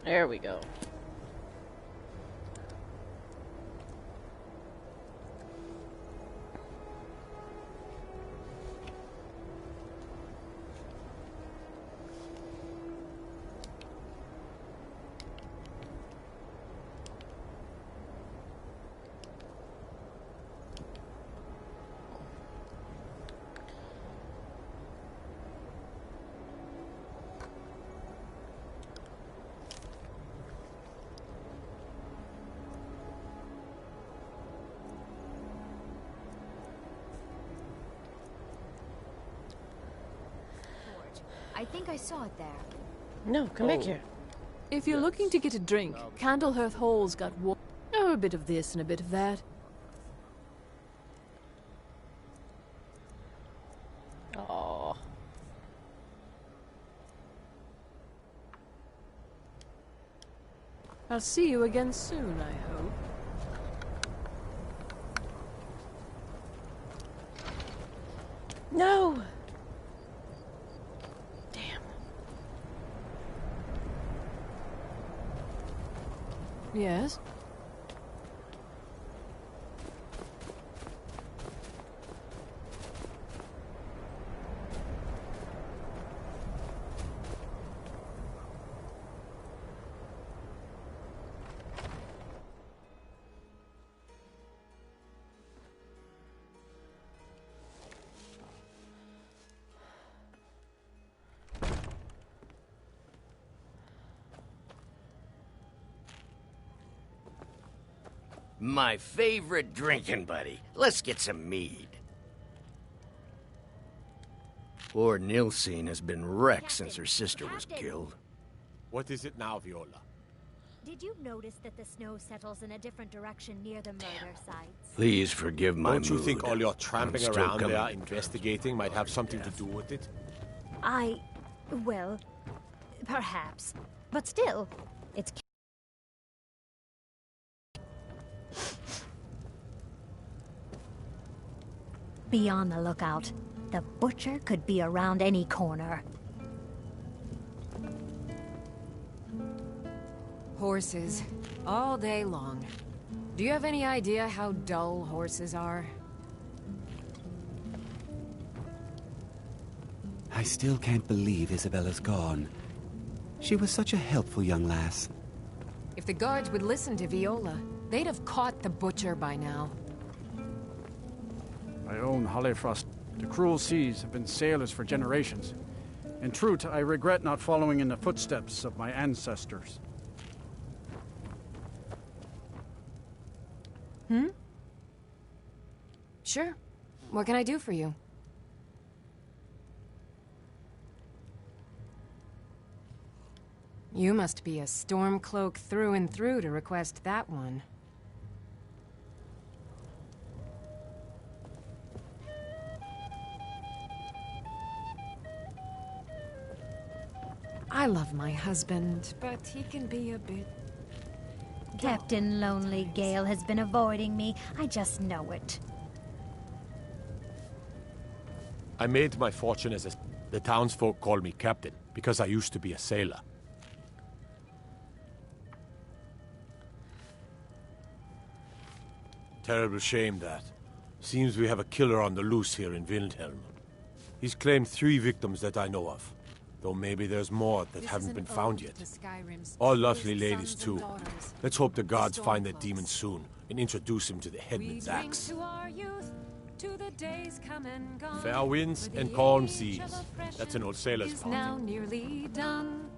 There we go. I think I saw it there. No, come back here. If you're looking to get a drink, Candlehearth Hall's got a bit of this and a bit of that. Oh. I'll see you again soon, I hope. No! Yes? My favorite drinking buddy. Let's get some mead. Poor Nilsine has been wrecked since her sister was killed. What is it now, Viola? Did you notice that the snow settles in a different direction near the murder sites? Please forgive my Don't you mood. think all your tramping I'm still around coming there to investigating might have something to do with it? Well, perhaps. But still, it's... Be on the lookout. The butcher could be around any corner. Horses. All day long. Do you have any idea how dull horses are? I still can't believe Isabella's gone. She was such a helpful young lass. If the guards would listen to Viola, they'd have caught the butcher by now. I own Holyfrost. The cruel seas have been sailors for generations. In truth, I regret not following in the footsteps of my ancestors. Sure. What can I do for you? You must be a Stormcloak through and through to request that one. I love my husband, but he can be a bit... Captain Lonely Gale has been avoiding me. I just know it. I made my fortune as a... The townsfolk call me captain, because I used to be a sailor. Terrible shame, that. Seems we have a killer on the loose here in Windhelm. He's claimed 3 victims that I know of. Though maybe there's more that haven't been found yet. All lovely ladies, too. Let's hope the gods find that demon soon and introduce him to the headman's axe. to the days come and gone. Fair winds and calm seas. That's an old sailor's Is part. now nearly done.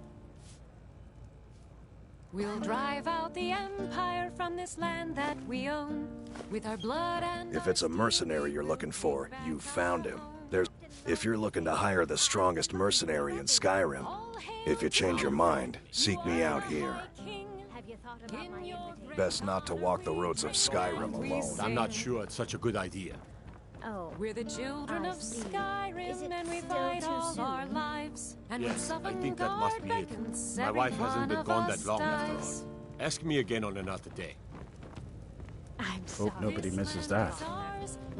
We'll drive out the Empire from this land that we own with our blood and If it's a mercenary you're looking for, you've found him. If you're looking to hire the strongest mercenary in Skyrim, if you change your mind, seek me out here. Best not to walk the roads of Skyrim alone. I'm not sure it's such a good idea. Oh, we're the children of Skyrim, and we fight all our lives. And Yes, I think that must be it. My wife hasn't been gone that long after all. Ask me again on another day. Hope nobody misses that.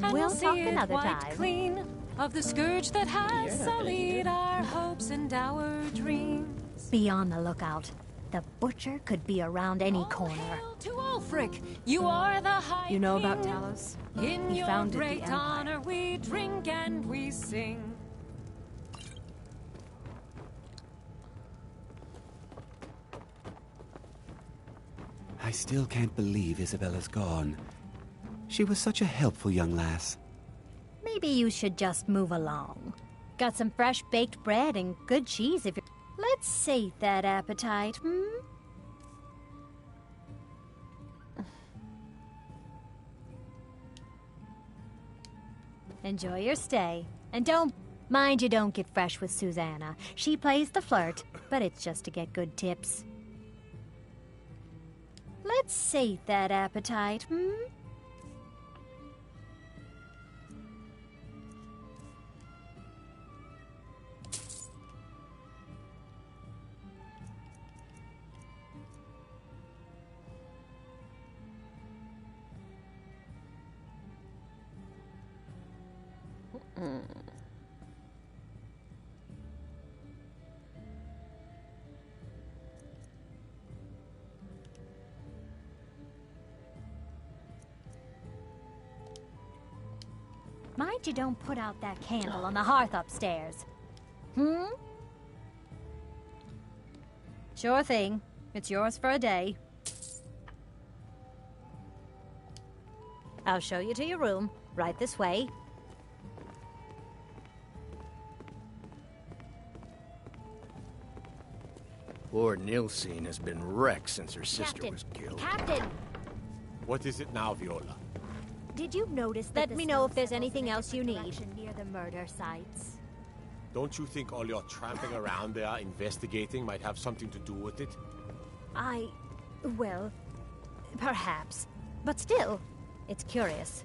And We'll see talk it another wiped time. clean of the scourge that has sullied our hopes and our dreams. Be on the lookout. The butcher could be around any corner. To Ulfric, you are the high You know about king. Talos? In He your founded the great Empire. honor we drink and we sing. I still can't believe Isabella's gone. She was such a helpful young lass. Maybe you should just move along. Got some fresh baked bread and good cheese if you're... Let's sate that appetite, Enjoy your stay. And don't... Mind you don't get fresh with Susanna. She plays the flirt, but it's just to get good tips. Let's sate that appetite, Mind you don't put out that candle on the hearth upstairs. Sure thing. It's yours for a day. I'll show you to your room. Right this way. Poor Nilsine has been wrecked since her sister Captain. was killed. Captain! What is it now, Viola? Did you notice that Let me know if there's anything else you need. Near the murder sites. Don't you think all your tramping around there investigating might have something to do with it? Well, perhaps. But still, it's curious.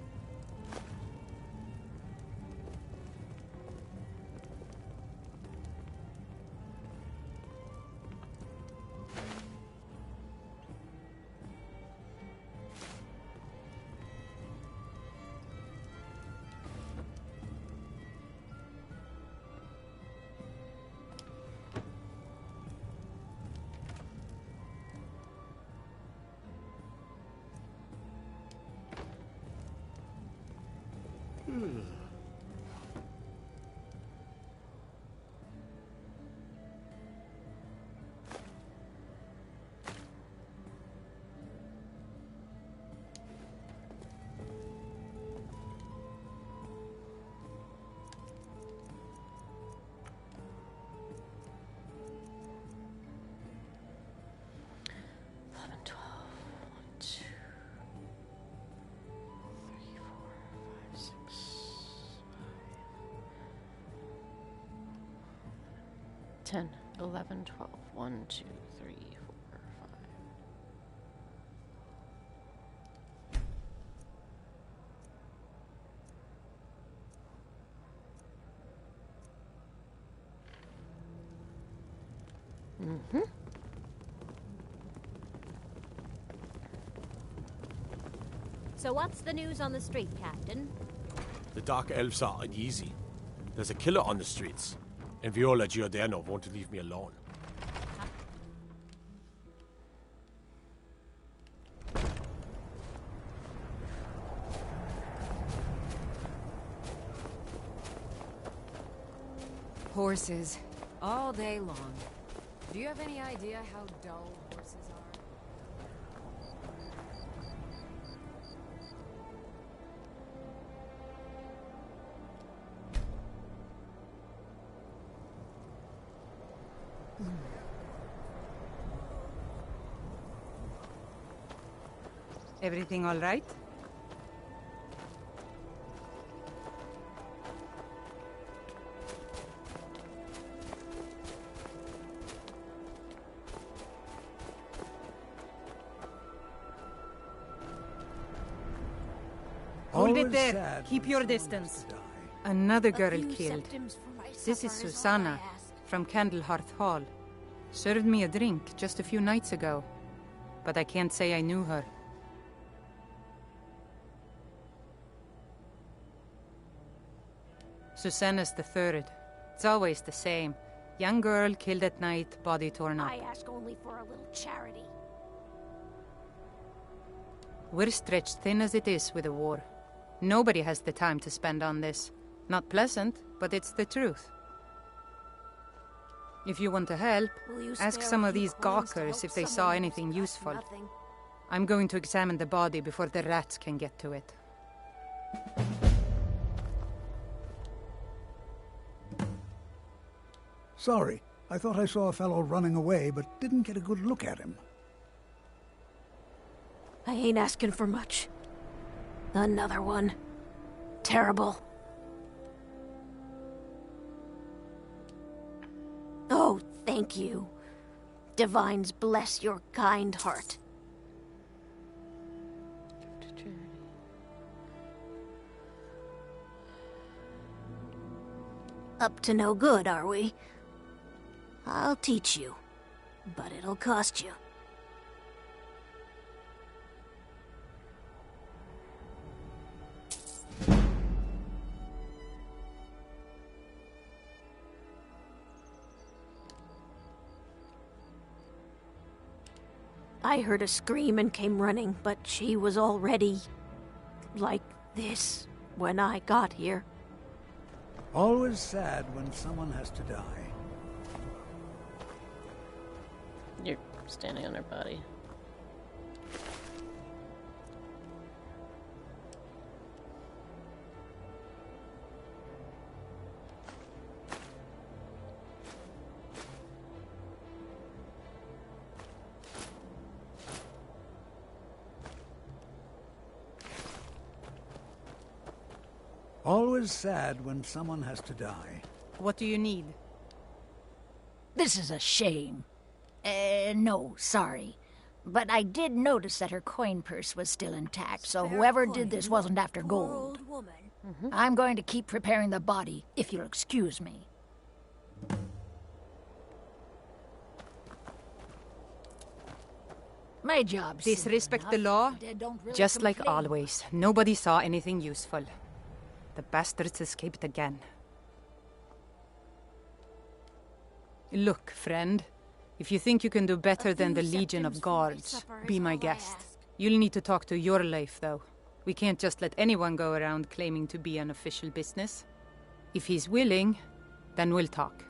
Ten, 11, 12. 1, 2, 3, 4, 5. So what's the news on the street, Captain? The Dark Elves are uneasy. There's a killer on the streets. And Viola Giordano won't leave me alone. Horses, all day long. Do you have any idea how dull horses are? Everything all right? Hold it there. Keep your distance. Another girl killed. This is Susanna from Candlehearth Hall. Served me a drink just a few nights ago, but I can't say I knew her. Susanna's the third. It's always the same. Young girl killed at night, body torn up. I ask only for a little charity. We're stretched thin as it is with the war. Nobody has the time to spend on this. Not pleasant, but it's the truth. If you want to help, ask some of these gawkers if they saw anything useful. I'm going to examine the body before the rats can get to it. Sorry, I thought I saw a fellow running away, but didn't get a good look at him. I ain't asking for much. Another one. Terrible. Oh, thank you. Divines bless your kind heart. Up to no good, are we? I'll teach you, but it'll cost you. I heard a scream and came running, but she was already like this when I got here. Always sad when someone has to die. You're standing on her body. Always sad when someone has to die. What do you need? This is a shame. No, sorry. But I did notice that her coin purse was still intact, so whoever did this wasn't after gold. I'm going to keep preparing the body, if you'll excuse me. My job's Disrespect the law? Just like always, nobody saw anything useful. The bastards escaped again. Look, friend. If you think you can do better than the Legion of Guards, be my guest. You'll need to talk to your life, though. We can't just let anyone go around claiming to be an official business. If he's willing, then we'll talk.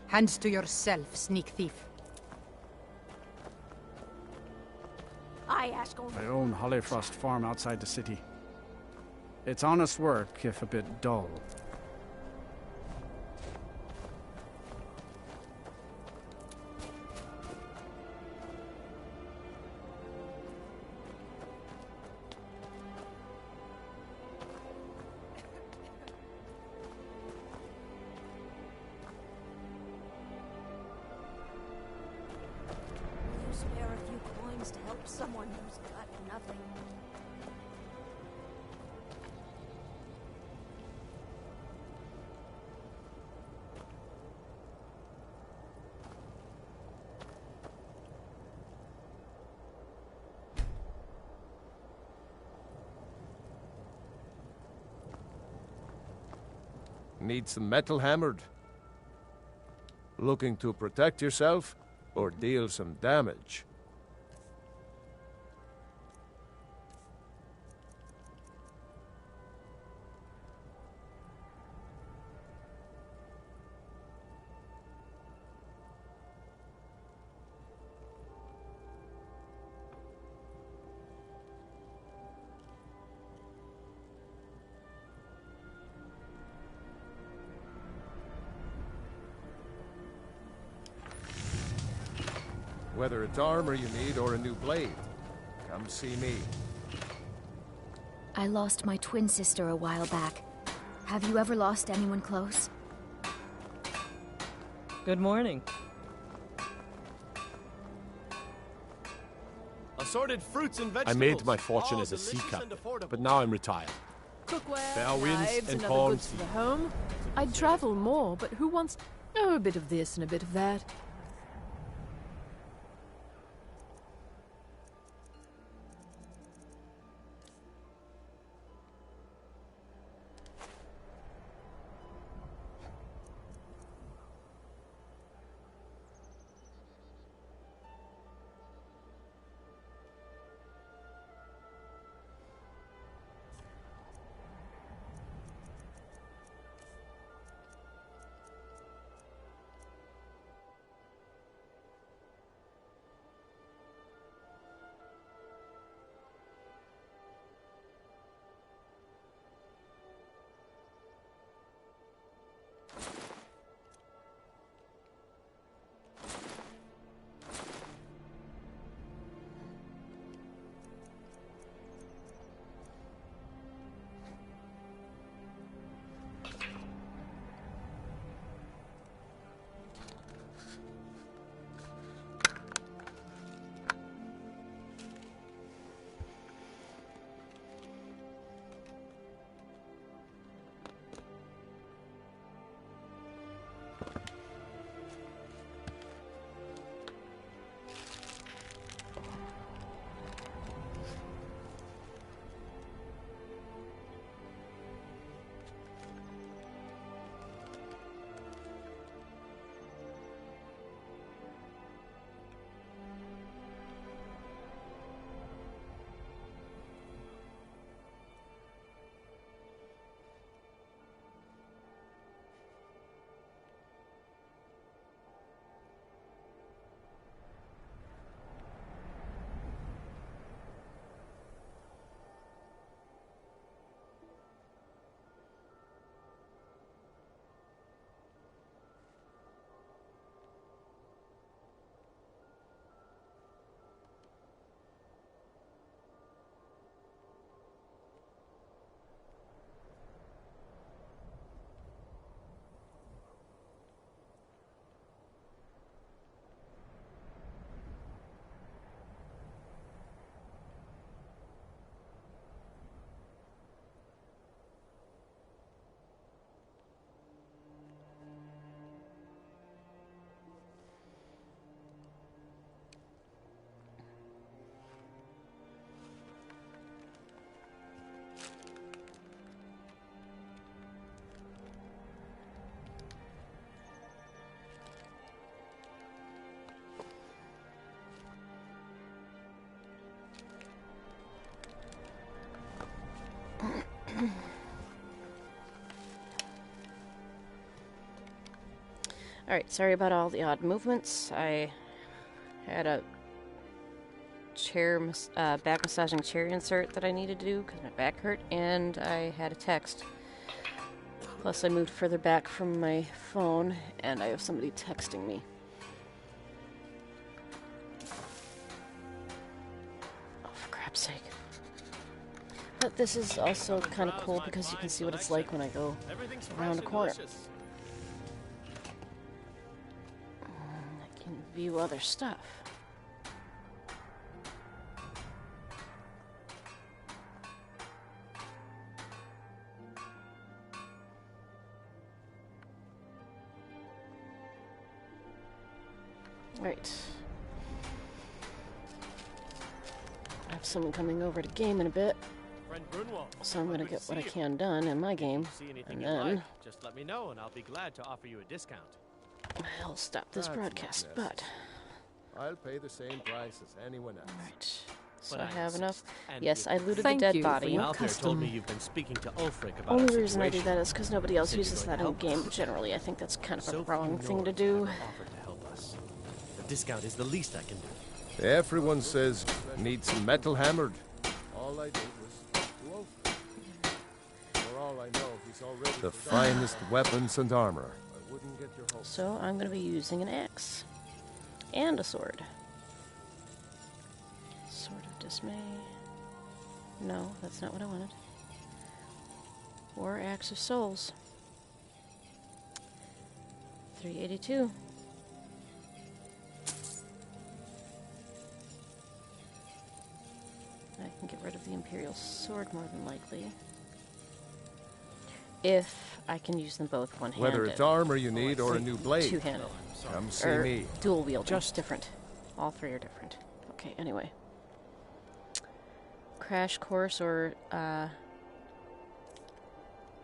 Hands to yourself, sneak thief. I own Holyfrost Farm outside the city. It's honest work, if a bit dull. You spare a few coins to help someone who's got nothing. Need some metal hammered? Looking to protect yourself or deal some damage? Whether it's armor you need or a new blade, come see me. I lost my twin sister a while back. Have you ever lost anyone close? Good morning. Assorted fruits and vegetables. I made my fortune as a sea captain, but now I'm retired. Cookware, Fair winds knives, and other corn goods for the home. I'd travel more, but who wants... Oh, a bit of this and a bit of that. Alright, sorry about all the odd movements. I had a back massaging chair insert that I needed to do because my back hurt, and I had a text. Plus I moved further back from my phone, and I have somebody texting me. Oh, for crap's sake. But this is also kind of cool because you can see what it's like when I go around the corner. I can view other stuff. Right. I have someone coming over to game in a bit, so I'm gonna get what I can done in my game, and then just let me know, and I'll be glad to offer you a discount. I'll stop this broadcast. But I'll pay the same price as anyone else. Right. So I have enough. Yes, I looted the dead body. Told me you've been speaking to Ulfric about Only reason I do that is because nobody else uses that in game. But generally, I think that's kind of a wrong thing to do. The discount is the least I can do. Everyone says need some metal hammered. All I did was to Ulfric. For all I know, he's already the finest weapons and armor. So I'm going to be using an axe and a sword. Sword of Dismay. No, that's not what I wanted. War Axe of Souls. 382. I can get rid of the Imperial Sword more than likely. If I can use them both one-handed. Whether it's armor you need or a new blade. Two-handed. Come see or me. Dual wielding. Just different. All three are different. Okay, anyway. Crash course or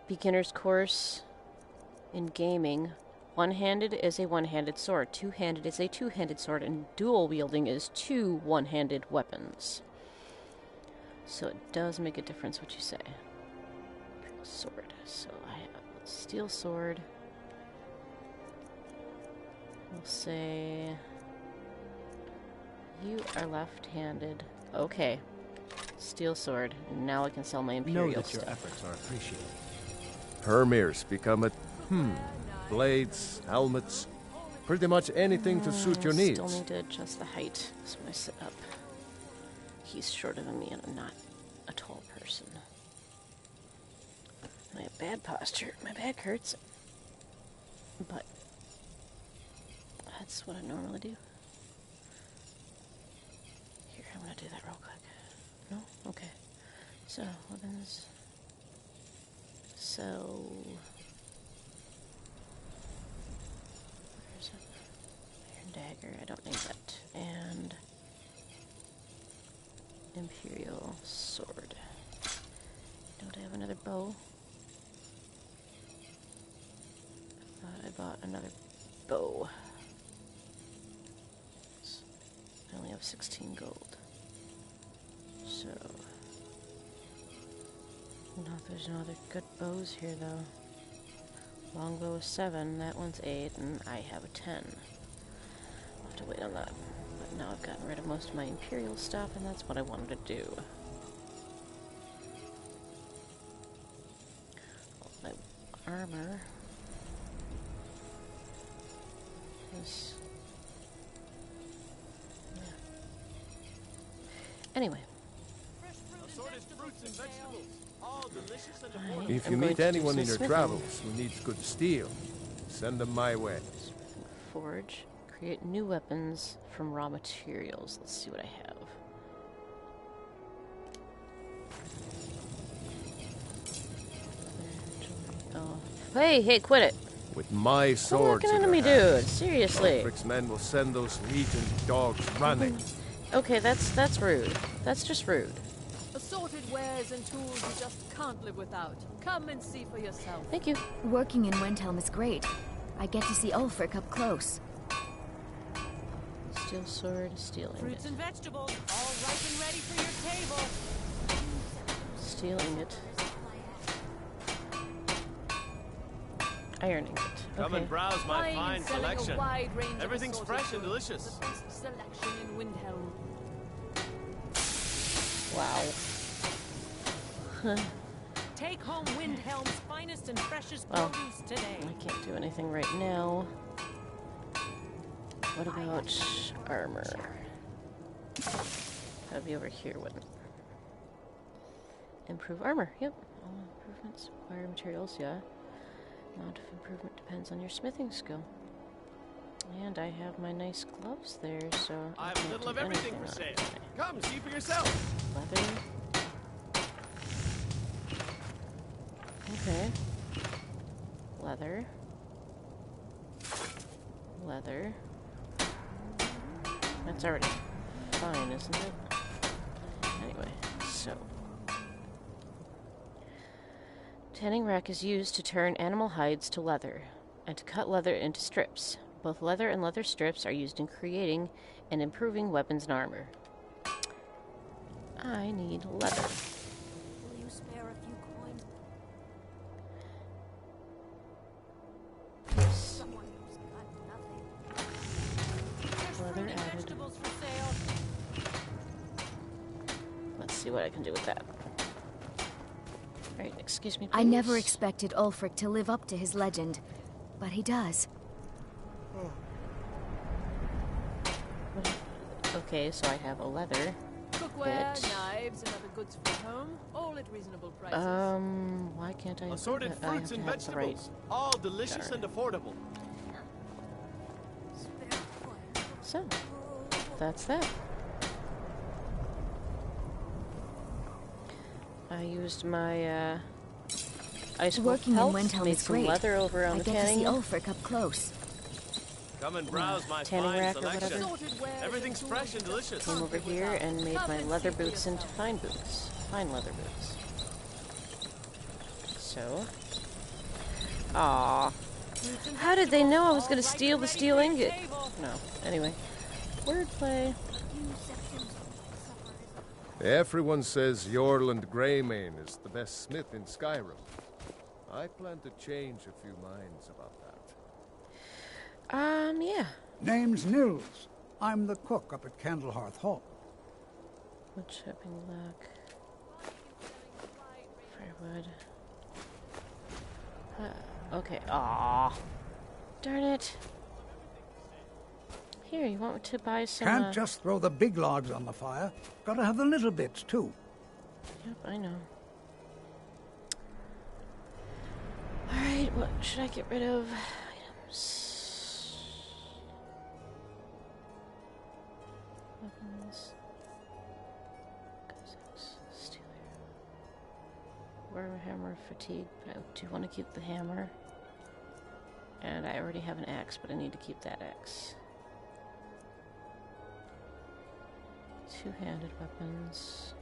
beginner's course in gaming. One-handed is a one-handed sword. Two-handed is a two-handed sword. And dual wielding is two one-handed weapons. So it does make a difference what you say. Sword. So I have a steel sword. We'll say you are left-handed. Okay. Steel sword. Now I can sell my Imperial Know that stuff. your efforts are appreciated. Hermirs become a... Blades, helmets, pretty much anything to suit your needs. Still need to adjust the height so when I sit up. He's shorter than me and I'm not a tall person. I have bad posture. My back hurts. But that's what I normally do. Here, I'm gonna do that real quick. No? Okay. So, weapons. So... where's it? Iron dagger. I don't need that. And... Imperial sword. Don't I have another bow? I bought another bow. I only have 16 gold. So... no, there's no other good bows here, though. Longbow is 7, that one's 8, and I have a 10. I'll have to wait on that. But now I've gotten rid of most of my Imperial stuff, and that's what I wanted to do. All my armor... is... yeah. Anyway. If you meet anyone in your travels who needs good steel, send them my way. Forge. Create new weapons from raw materials. Let's see what I have. Oh. Hey, quit it! With my swords in in me, their dude. Seriously. Ulfric's men will send those Legion dogs running. Okay, that's rude. That's just rude. Assorted wares and tools you just can't live without. Come and see for yourself. Thank you. Working in Windhelm is great. I get to see Ulfric up close. Steel sword, steel ingot. Fruits and vegetables, all ripe and ready for your table. Steel ingot. Iron ingot. Okay. Come and browse my fine selection. Everything's fresh and foods. delicious. The best selection in Windhelm. Wow. Take home Windhelm's finest and freshest Well, produce today. I can't do anything right now. What about armor? That'd be over here, wouldn't it? Improve armor. Yep. All improvements require materials, yeah. Amount of improvement depends on your smithing skill. And I have my nice gloves there, so I have a little of everything for sale. Come see for yourself. Leather. Okay. Leather. Leather. That's already fine, isn't it? Anyway, so. Tanning rack is used to turn animal hides to leather, and to cut leather into strips. Both leather and leather strips are used in creating and improving weapons and armor. I need leather. Will you spare a few coins? Someone who's got nothing. Leather added. Let's see what I can do with that. Alright, excuse me, please. I never expected Ulfric to live up to his legend, but he does. Okay, so I have a leather. Cook Cookware, knives, and other goods for home, all at reasonable prices. Why can't I? Assorted fruits and vegetables, all delicious and affordable. So, that's that. I used my ice Working in Windhelm made is some great. leather over on I the get to tanning. see Ulfric up close. Come and browse my tanning fine rack or selection. whatever. Everything's fresh and delicious. Came over here and made my leather boots into fine boots. Fine leather boots. So. Aww. How did they know I was going to steal the steel ingot? No. Anyway. Wordplay. Everyone says Yorland Greymane is the best smith in Skyrim. I plan to change a few minds about that. Yeah. Name's Nils. I'm the cook up at Candlehearth Hall. Wood chipping luck. Firewood. Okay. Aw. Darn it. Here, you want me to buy some... Can't just throw the big logs on the fire. Gotta have the little bits, too. Yep, I know. Alright, what should I get rid of? Items. Weapons. Steel Warhammer, fatigue. But I do want to keep the hammer. And I already have an axe, but I need to keep that axe. Two-handed weapons.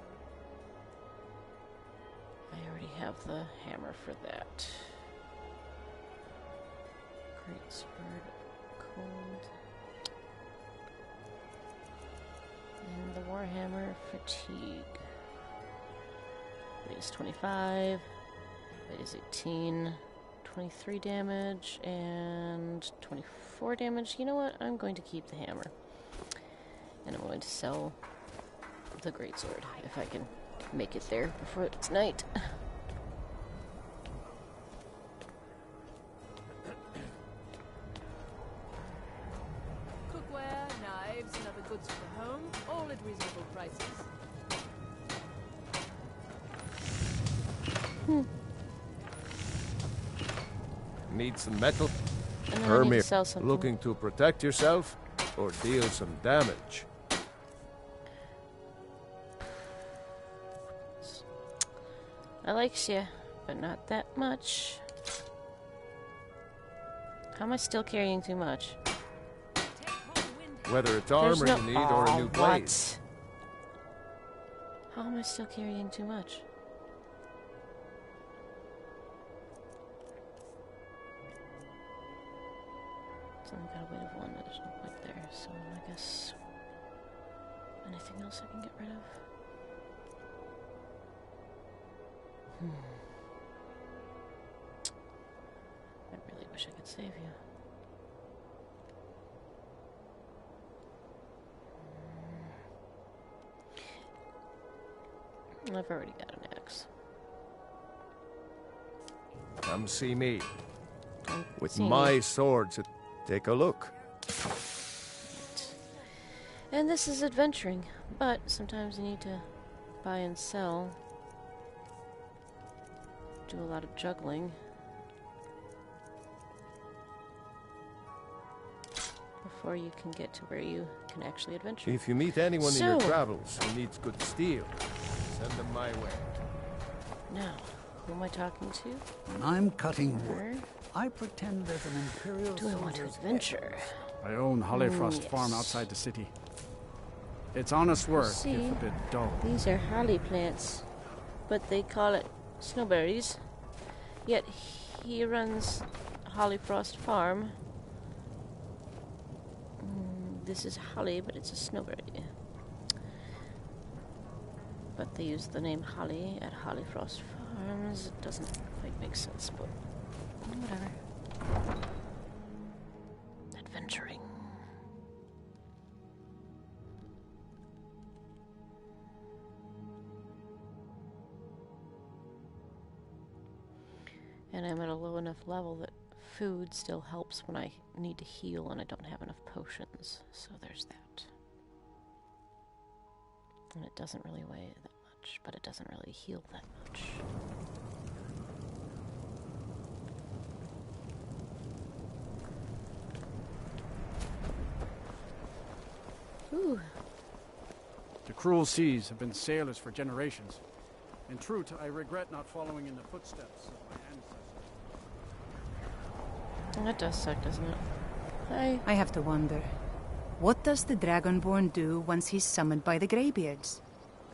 I already have the hammer for that. Great sword, cold. And the Warhammer fatigue. Weight is 25. Weight is 18. 23 damage and 24 damage. You know what? I'm going to keep the hammer. And I'm going to sell the greatsword if I can make it there before it's night. Cookware, knives, and other goods for home, all at reasonable prices. Need some metal? And then I need to sell Hermir, something. looking to protect yourself or deal some damage? I likes you, but not that much. How am I still carrying too much? Whether it's There's armor no- you need or a new blade. What? How am I still carrying too much? It's only got a weight of 1, there's no point there, so I guess... Anything else I can get rid of? I really wish I could save you. I've already got an axe. Come see me. With see my me. swords. Take a look. And this is adventuring, but sometimes you need to buy and sell. Do a lot of juggling. Before you can get to where you can actually adventure. If you meet anyone in your travels who needs good steel, send them my way. Now, who am I talking to? When I'm cutting wood, I pretend there's an Imperial Do I want to soldier's adventure? I own Hollyfrost Yes. Farm outside the city. It's honest work, See, if a bit dull. These are holly plants, but they call it snowberries. Yet he runs Hollyfrost Farm. This is holly, but it's a snowberry. But they use the name Holly at Hollyfrost Farms. It doesn't quite make sense, but whatever. Adventuring. And I'm at a low enough level that food still helps when I need to heal and I don't have enough potions. So there's that. And it doesn't really weigh that much, but it doesn't really heal that much. Ooh. The cruel seas have been sailors for generations. In truth, I regret not following in the footsteps of my ancestors. That does suck, doesn't it? I have to wonder. What does the Dragonborn do once he's summoned by the Greybeards?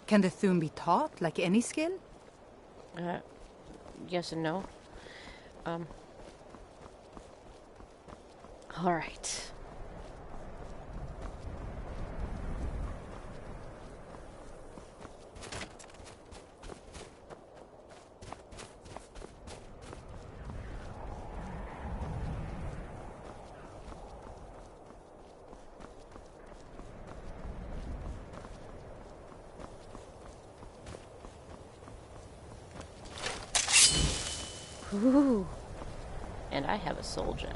Can the Thune be taught like any skill? Yes and no. Alright. Ooh. And I have a soul gem.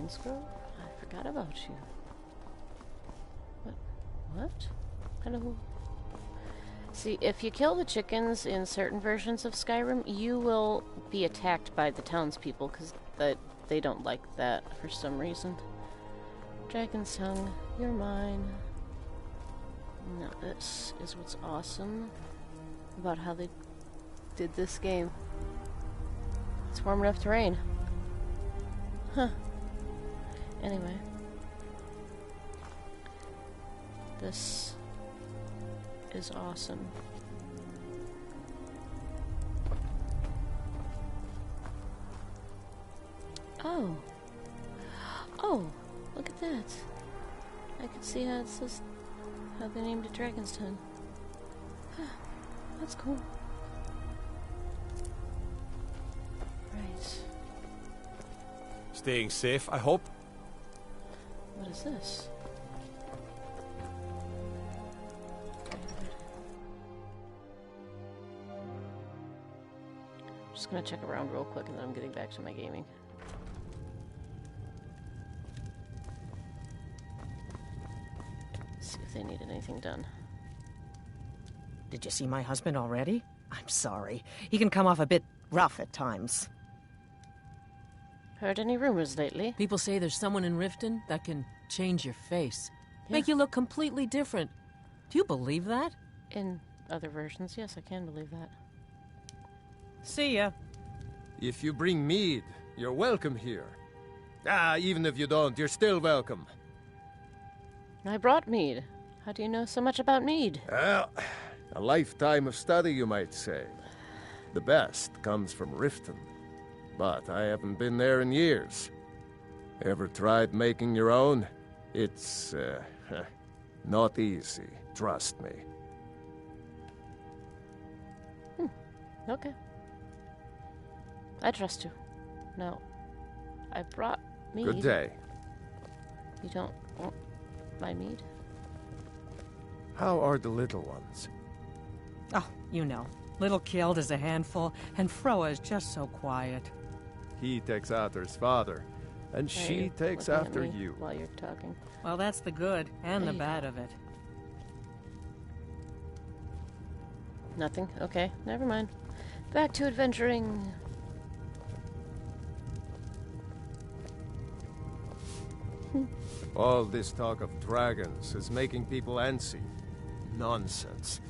Scroll? I forgot about you. What? Hello? See, if you kill the chickens in certain versions of Skyrim, you will be attacked by the townspeople, because they don't like that for some reason. Dragon's tongue, you're mine. Now this is what's awesome about how they did this game. It's warm enough to rain. Huh. Anyway, this is awesome. Oh, look at that. I can see how it says how they named it Dragon's Tongue. That's cool. Right. Staying safe, I hope? What is this? I'm just gonna check around real quick and then I'm getting back to my gaming. See if they needed anything done. Did you see my husband already? I'm sorry. He can come off a bit rough at times. Heard any rumors lately? People say there's someone in Riften that can change your face. Yeah. Make you look completely different. Do you believe that? In other versions, yes, I can believe that. See ya. If you bring mead, you're welcome here. Even if you don't, you're still welcome. I brought mead. How do you know so much about mead? Well, a lifetime of study, you might say. The best comes from Riften. But I haven't been there in years. Ever tried making your own? It's, not easy, trust me. Okay. I trust you. No. I brought mead. Good day. You don't want my mead? How are the little ones? Oh, you know. Little Killed is a handful, and Froa is just so quiet. He takes after his father, and she takes after you. While you're talking. Well, that's the good and the bad of it. Nothing? Okay, never mind. Back to adventuring. All this talk of dragons is making people antsy. Nonsense.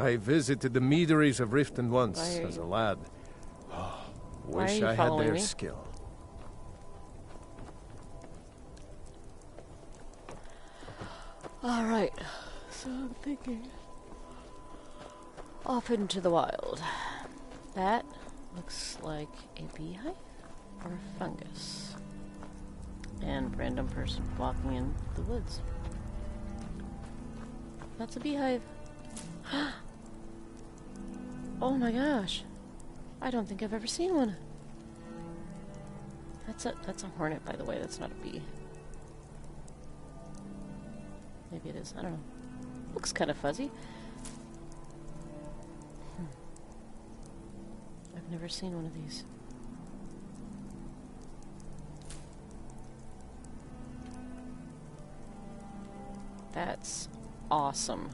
I visited the meaderies of Riften once as a lad. Oh, wish I had their skill. Alright, so I'm thinking off into the wild. That looks like a beehive or a fungus. And random person walking in the woods. That's a beehive. Oh my gosh. I don't think I've ever seen one. That's a hornet, by the way. That's not a bee. Maybe it is. I don't know. Looks kind of fuzzy. I've never seen one of these. That's awesome.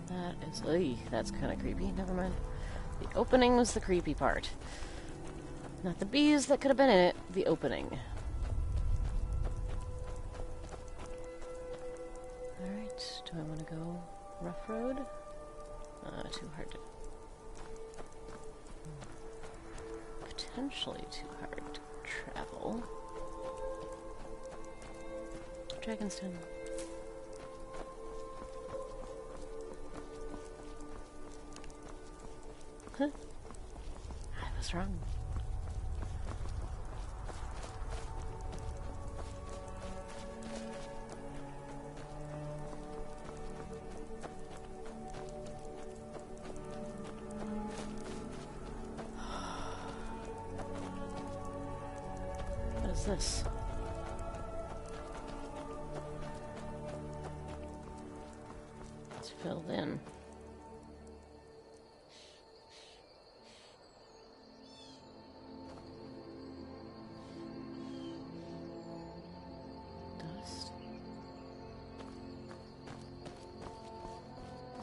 That is, that's kind of creepy. Never mind. The opening was the creepy part. Not the bees that could have been in it, the opening. Alright, do I want to go rough road? Too hard to... Potentially too hard to travel. Dragon's Den. Huh. I was wrong. What is this? It's filled in.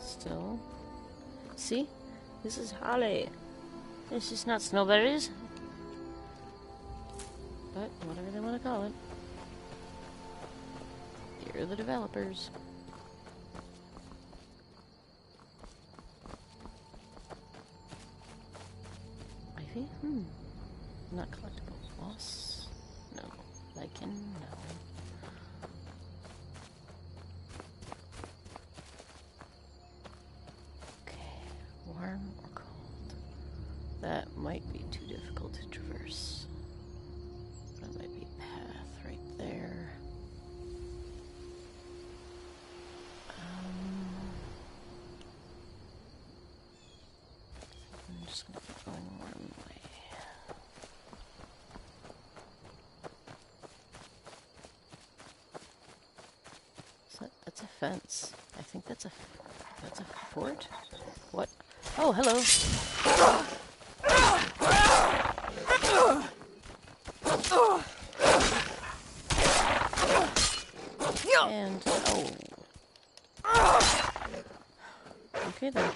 Still. See? This is holly. This is not snowberries. But whatever they want to call it. You're the developers. Ivy? Not collectible. Moss? No. Lichen? No. Warm or cold? That might be too difficult to traverse. That might be a path right there. I'm just gonna keep going one way. That's a fence. I think that's a fort? What? Oh, hello. And, oh. Okay then.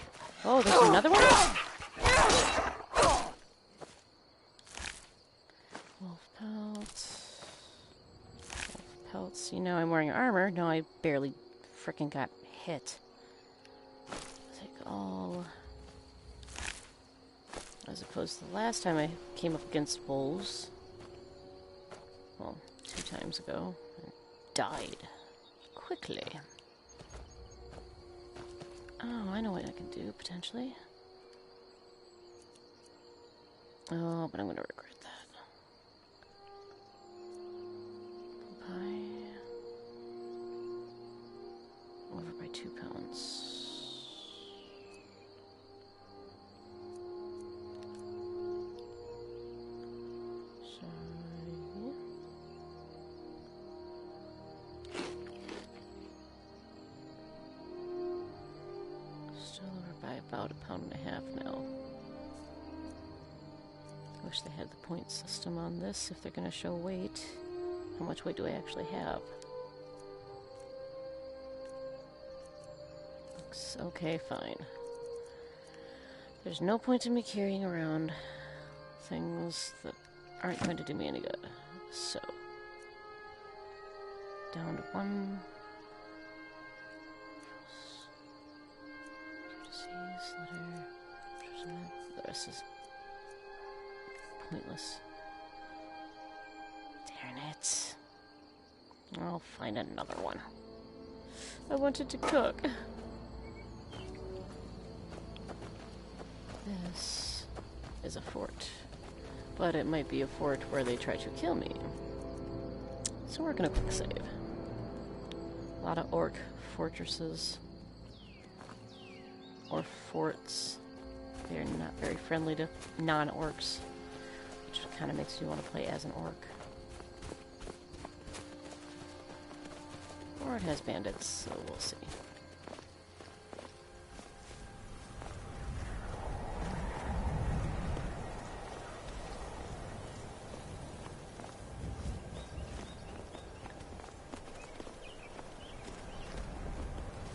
Oh, there's another one? Wolf pelts. Wolf pelts. You know I'm wearing armor. No, I barely frickin' got hit. Take all... As opposed to the last time I came up against wolves. Well, 2 times ago. And died. Quickly. Oh, I know what I can do, potentially. Oh, but I'm gonna regret that. Pie. Over by 2 pounds. About 1.5 pounds now. I wish they had the point system on this if they're going to show weight. How much weight do I actually have? Looks okay, fine. There's no point in me carrying around things that aren't going to do me any good. So, down to 1. The rest is pointless. Darn it. I'll find another one. I wanted to cook. This is a fort. But it might be a fort where they try to kill me. So we're gonna quick save. A lot of orc fortresses. Or forts. They're not very friendly to non-orcs. Which kind of makes you want to play as an orc. Or it has bandits, so we'll see.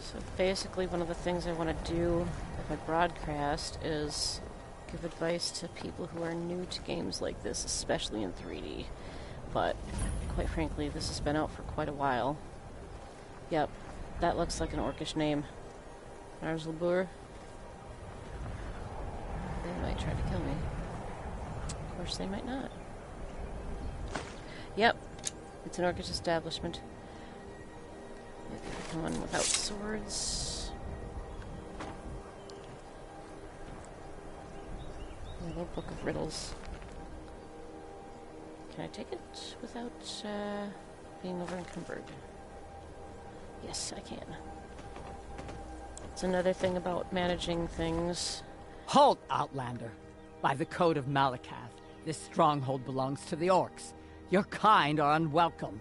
So basically one of the things I want to do if I broadcast is give advice to people who are new to games like this, especially in 3D. But quite frankly, this has been out for quite a while. Yep, that looks like an orcish name. Arzlbur. They might try to kill me. Of course, they might not. Yep, it's an orcish establishment. Maybe if I come on without swords. A little book of riddles. Can I take it without being over encumbered? Yes, I can. It's another thing about managing things. Halt, Outlander! By the code of Malakath, this stronghold belongs to the orcs. Your kind are unwelcome.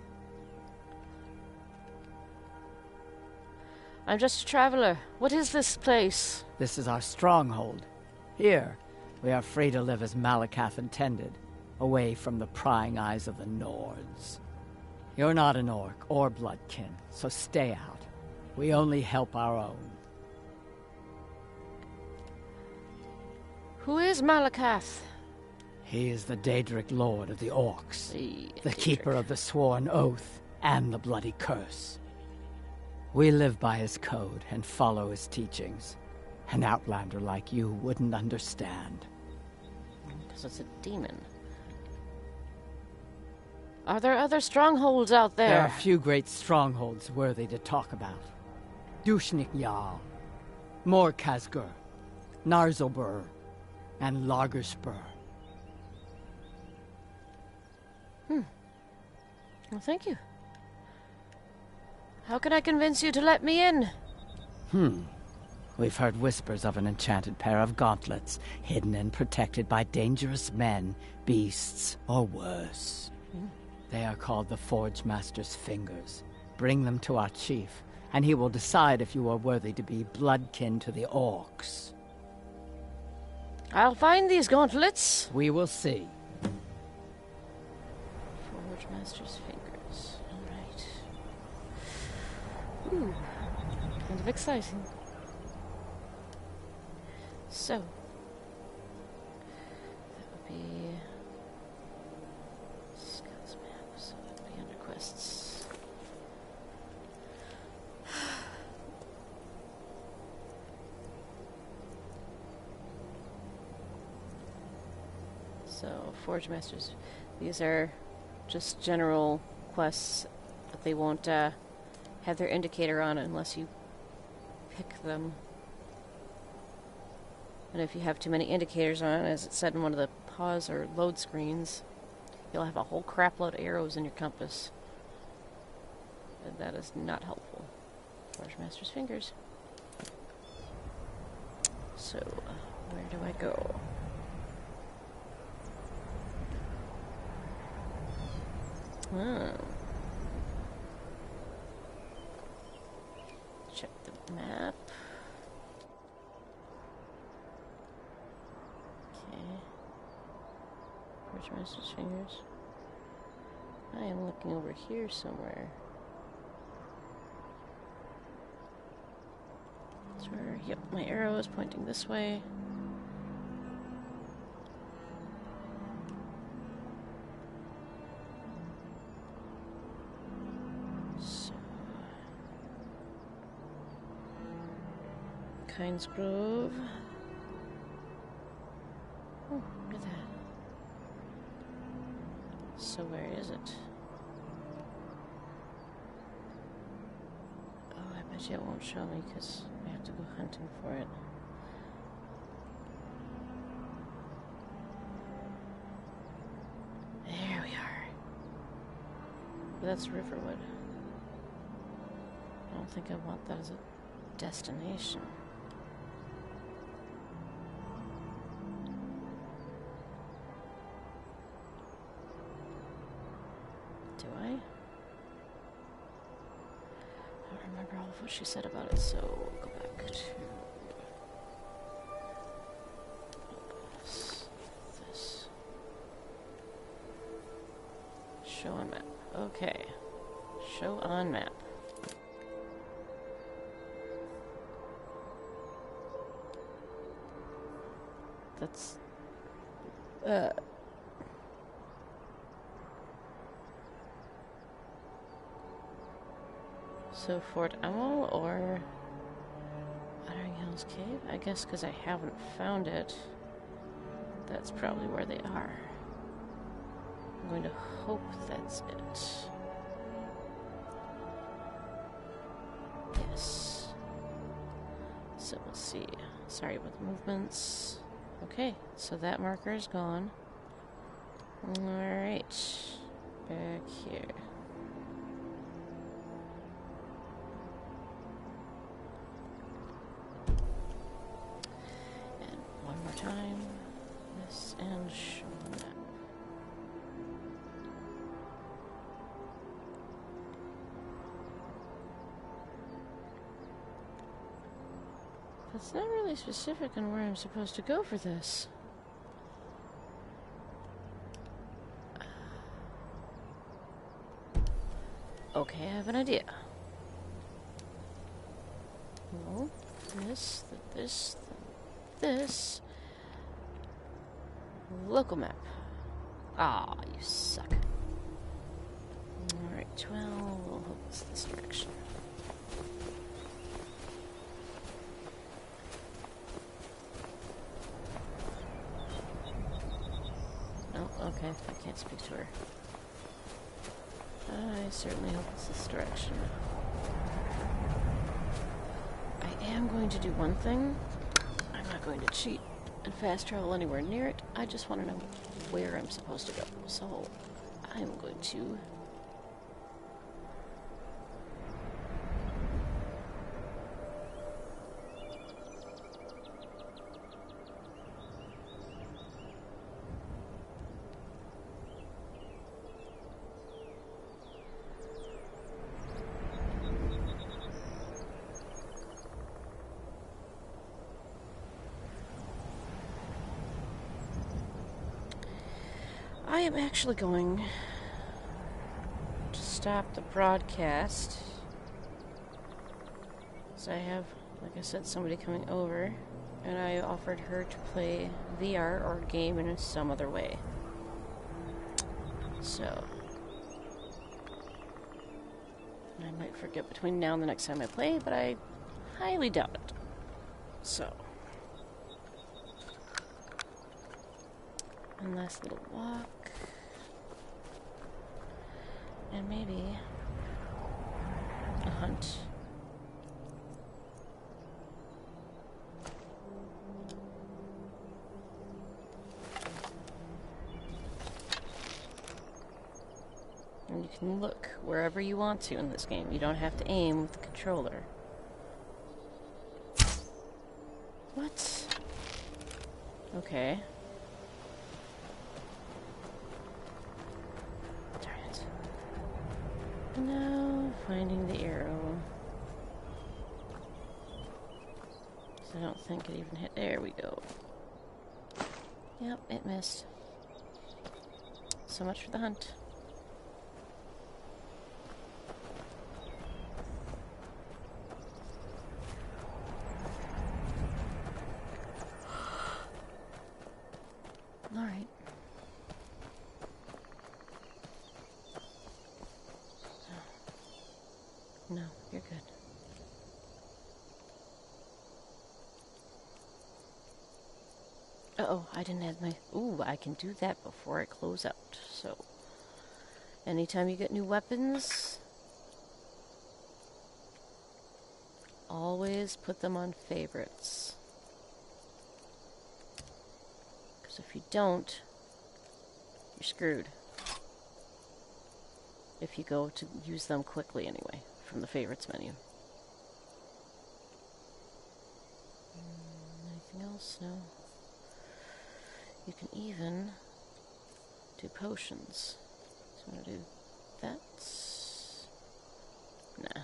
I'm just a traveler. What is this place? This is our stronghold. Here, we are free to live as Malakath intended, away from the prying eyes of the Nords. You're not an orc or bloodkin, so stay out. We only help our own. Who is Malakath? He is the Daedric Lord of the Orcs, the keeper of the sworn oath and the bloody curse. We live by his code and follow his teachings. An outlander like you wouldn't understand. Because it's a demon. Are there other strongholds out there? There are few great strongholds worthy to talk about. Dushnik Jarl, Morkazgur, Narzobur, and Lagerspur. Well, thank you. How can I convince you to let me in? We've heard whispers of an enchanted pair of gauntlets, hidden and protected by dangerous men, beasts, or worse. They are called the Forge Master's Fingers. Bring them to our chief, and he will decide if you are worthy to be bloodkin to the orcs. I'll find these gauntlets. We will see. Forge Master's Fingers. All right. Ooh, kind of exciting. So, that would be Scout's map, so that would be under quests. So, Forge Masters, these are just general quests, but they won't have their indicator on unless you pick them. And if you have too many indicators on, as it said in one of the pause or load screens, you'll have a whole crapload of arrows in your compass. And that is not helpful. Forge Master's Fingers. So, where do I go? Oh. Check the map. Okay. Forge Master's Fingers. I am looking over here somewhere. That's where, yep, my arrow is pointing this way. Kynes Grove. Oh, look at that. So where is it? Oh, I bet you it won't show me because I have to go hunting for it. There we are. But that's Riverwood. I don't think I want that as a destination. Do I? I don't remember all of what she said about it, so we'll go back to this. Show on map. Okay. Show on map. That's so Fort Emil or Uttering Hills Cave? I guess because I haven't found it, that's probably where they are. I'm going to hope that's it. Yes. So we'll see. Sorry about the movements. Okay, so that marker is gone. Alright. Back here. And one more time. This and show map. It's not really specific on where I'm supposed to go for this. Okay, I have an idea. No, this, this. Local map. Ah, you suck. Alright, 12. We'll hope it's this direction. Okay, I can't speak to her. I certainly hope it's this direction. I am going to do one thing. I'm not going to cheat and fast travel anywhere near it. I just want to know where I'm supposed to go. So, I'm going to... I am actually going to stop the broadcast. So I have, like I said, somebody coming over, and I offered her to play VR or game in some other way. So I might forget between now and the next time I play, but I highly doubt it. So, a nice little walk. And maybe a hunt. And you can look wherever you want to in this game. You don't have to aim with the controller. What? Okay. Now, finding the arrow. So I don't think it even hit. There we go. Yep, it missed. So much for the hunt. All right. No, you're good. Uh-oh, I didn't have my... Ooh, I can do that before I close out. So, anytime you get new weapons, always put them on favorites. Because if you don't, you're screwed. If you go to use them quickly anyway, from the favorites menu. Anything else? No. You can even do potions. So I'm going to do that. Nah.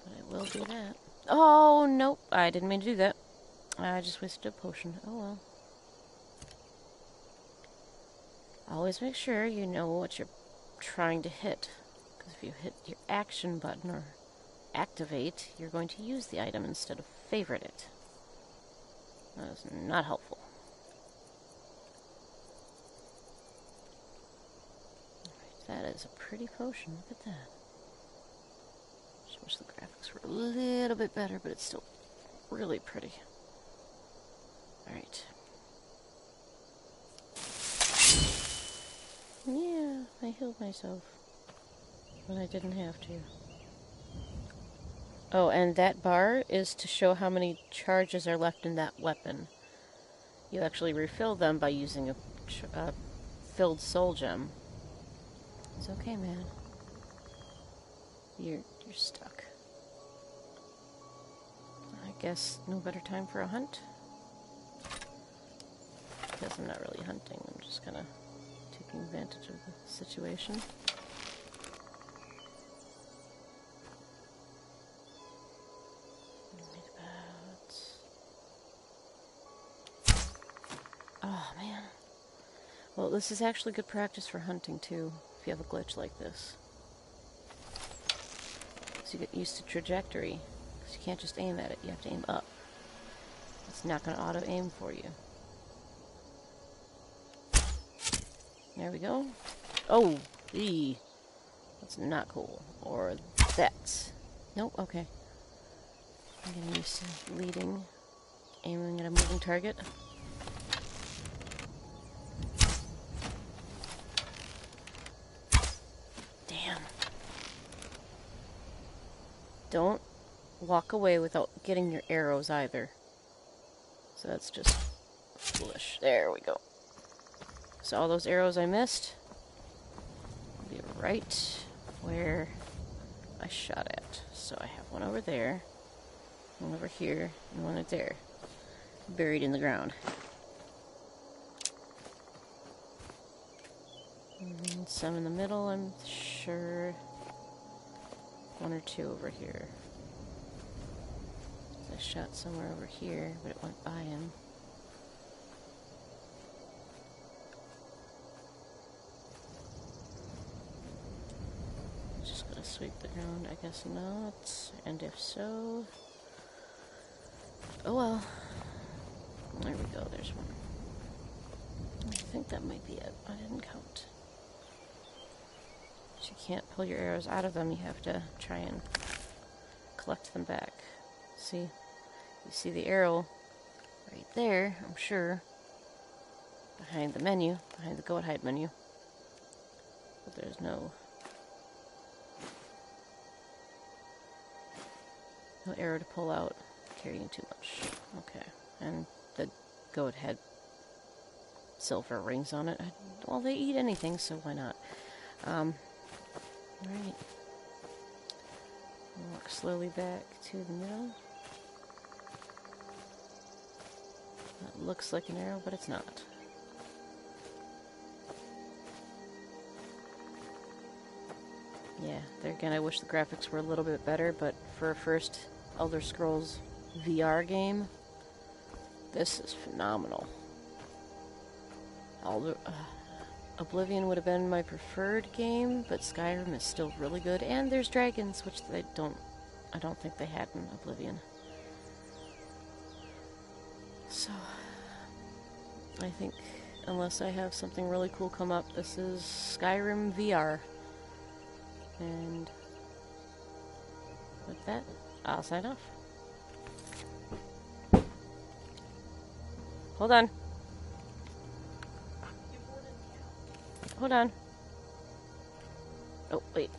But I will do that. Oh, nope. I didn't mean to do that. I just wasted a potion. Oh well. Always make sure you know what you're trying to hit. Because if you hit your action button or activate, you're going to use the item instead of favorite it. That is not helpful. Alright, that is a pretty potion. Look at that. Just wish the graphics were a little bit better, but it's still really pretty. Alright. Yeah, I healed myself when I didn't have to. Oh, and that bar is to show how many charges are left in that weapon. You actually refill them by using a filled soul gem. It's okay, man. You're stuck. I guess no better time for a hunt? Because I'm not really hunting, I'm just kind of taking advantage of the situation. Oh, man. Well, this is actually good practice for hunting, too, if you have a glitch like this. So you get used to trajectory, because you can't just aim at it, you have to aim up. It's not going to auto-aim for you. There we go. Oh, that's not cool. Or that. Nope, okay. I'm getting used to leading, aiming at a moving target. Damn. Don't walk away without getting your arrows either. So that's just foolish. There we go. So all those arrows I missed will be right where I shot at. So I have one over there, one over here, and one right there, buried in the ground. And some in the middle, I'm sure. One or two over here. I shot somewhere over here, but it went by him. Just gonna sweep the ground, I guess not. And if so... oh well. There we go, there's one. I think that might be it. I didn't count. But you can't pull your arrows out of them, you have to try and collect them back. See? You see the arrow right there, I'm sure. Behind the menu, behind the goat hide menu. But there's no arrow to pull out, carrying too much. Okay, and the goat had silver rings on it. Well, they eat anything, so why not? Alright. Walk slowly back to the middle. That looks like an arrow, but it's not. Yeah, there again, I wish the graphics were a little bit better, but for a first Elder Scrolls VR game, this is phenomenal. Oblivion would have been my preferred game, but Skyrim is still really good, and there's dragons, which I don't think they had in Oblivion. So, I think, unless I have something really cool come up, this is Skyrim VR. And with that, I'll sign off. Hold on. Hold on. Oh, wait.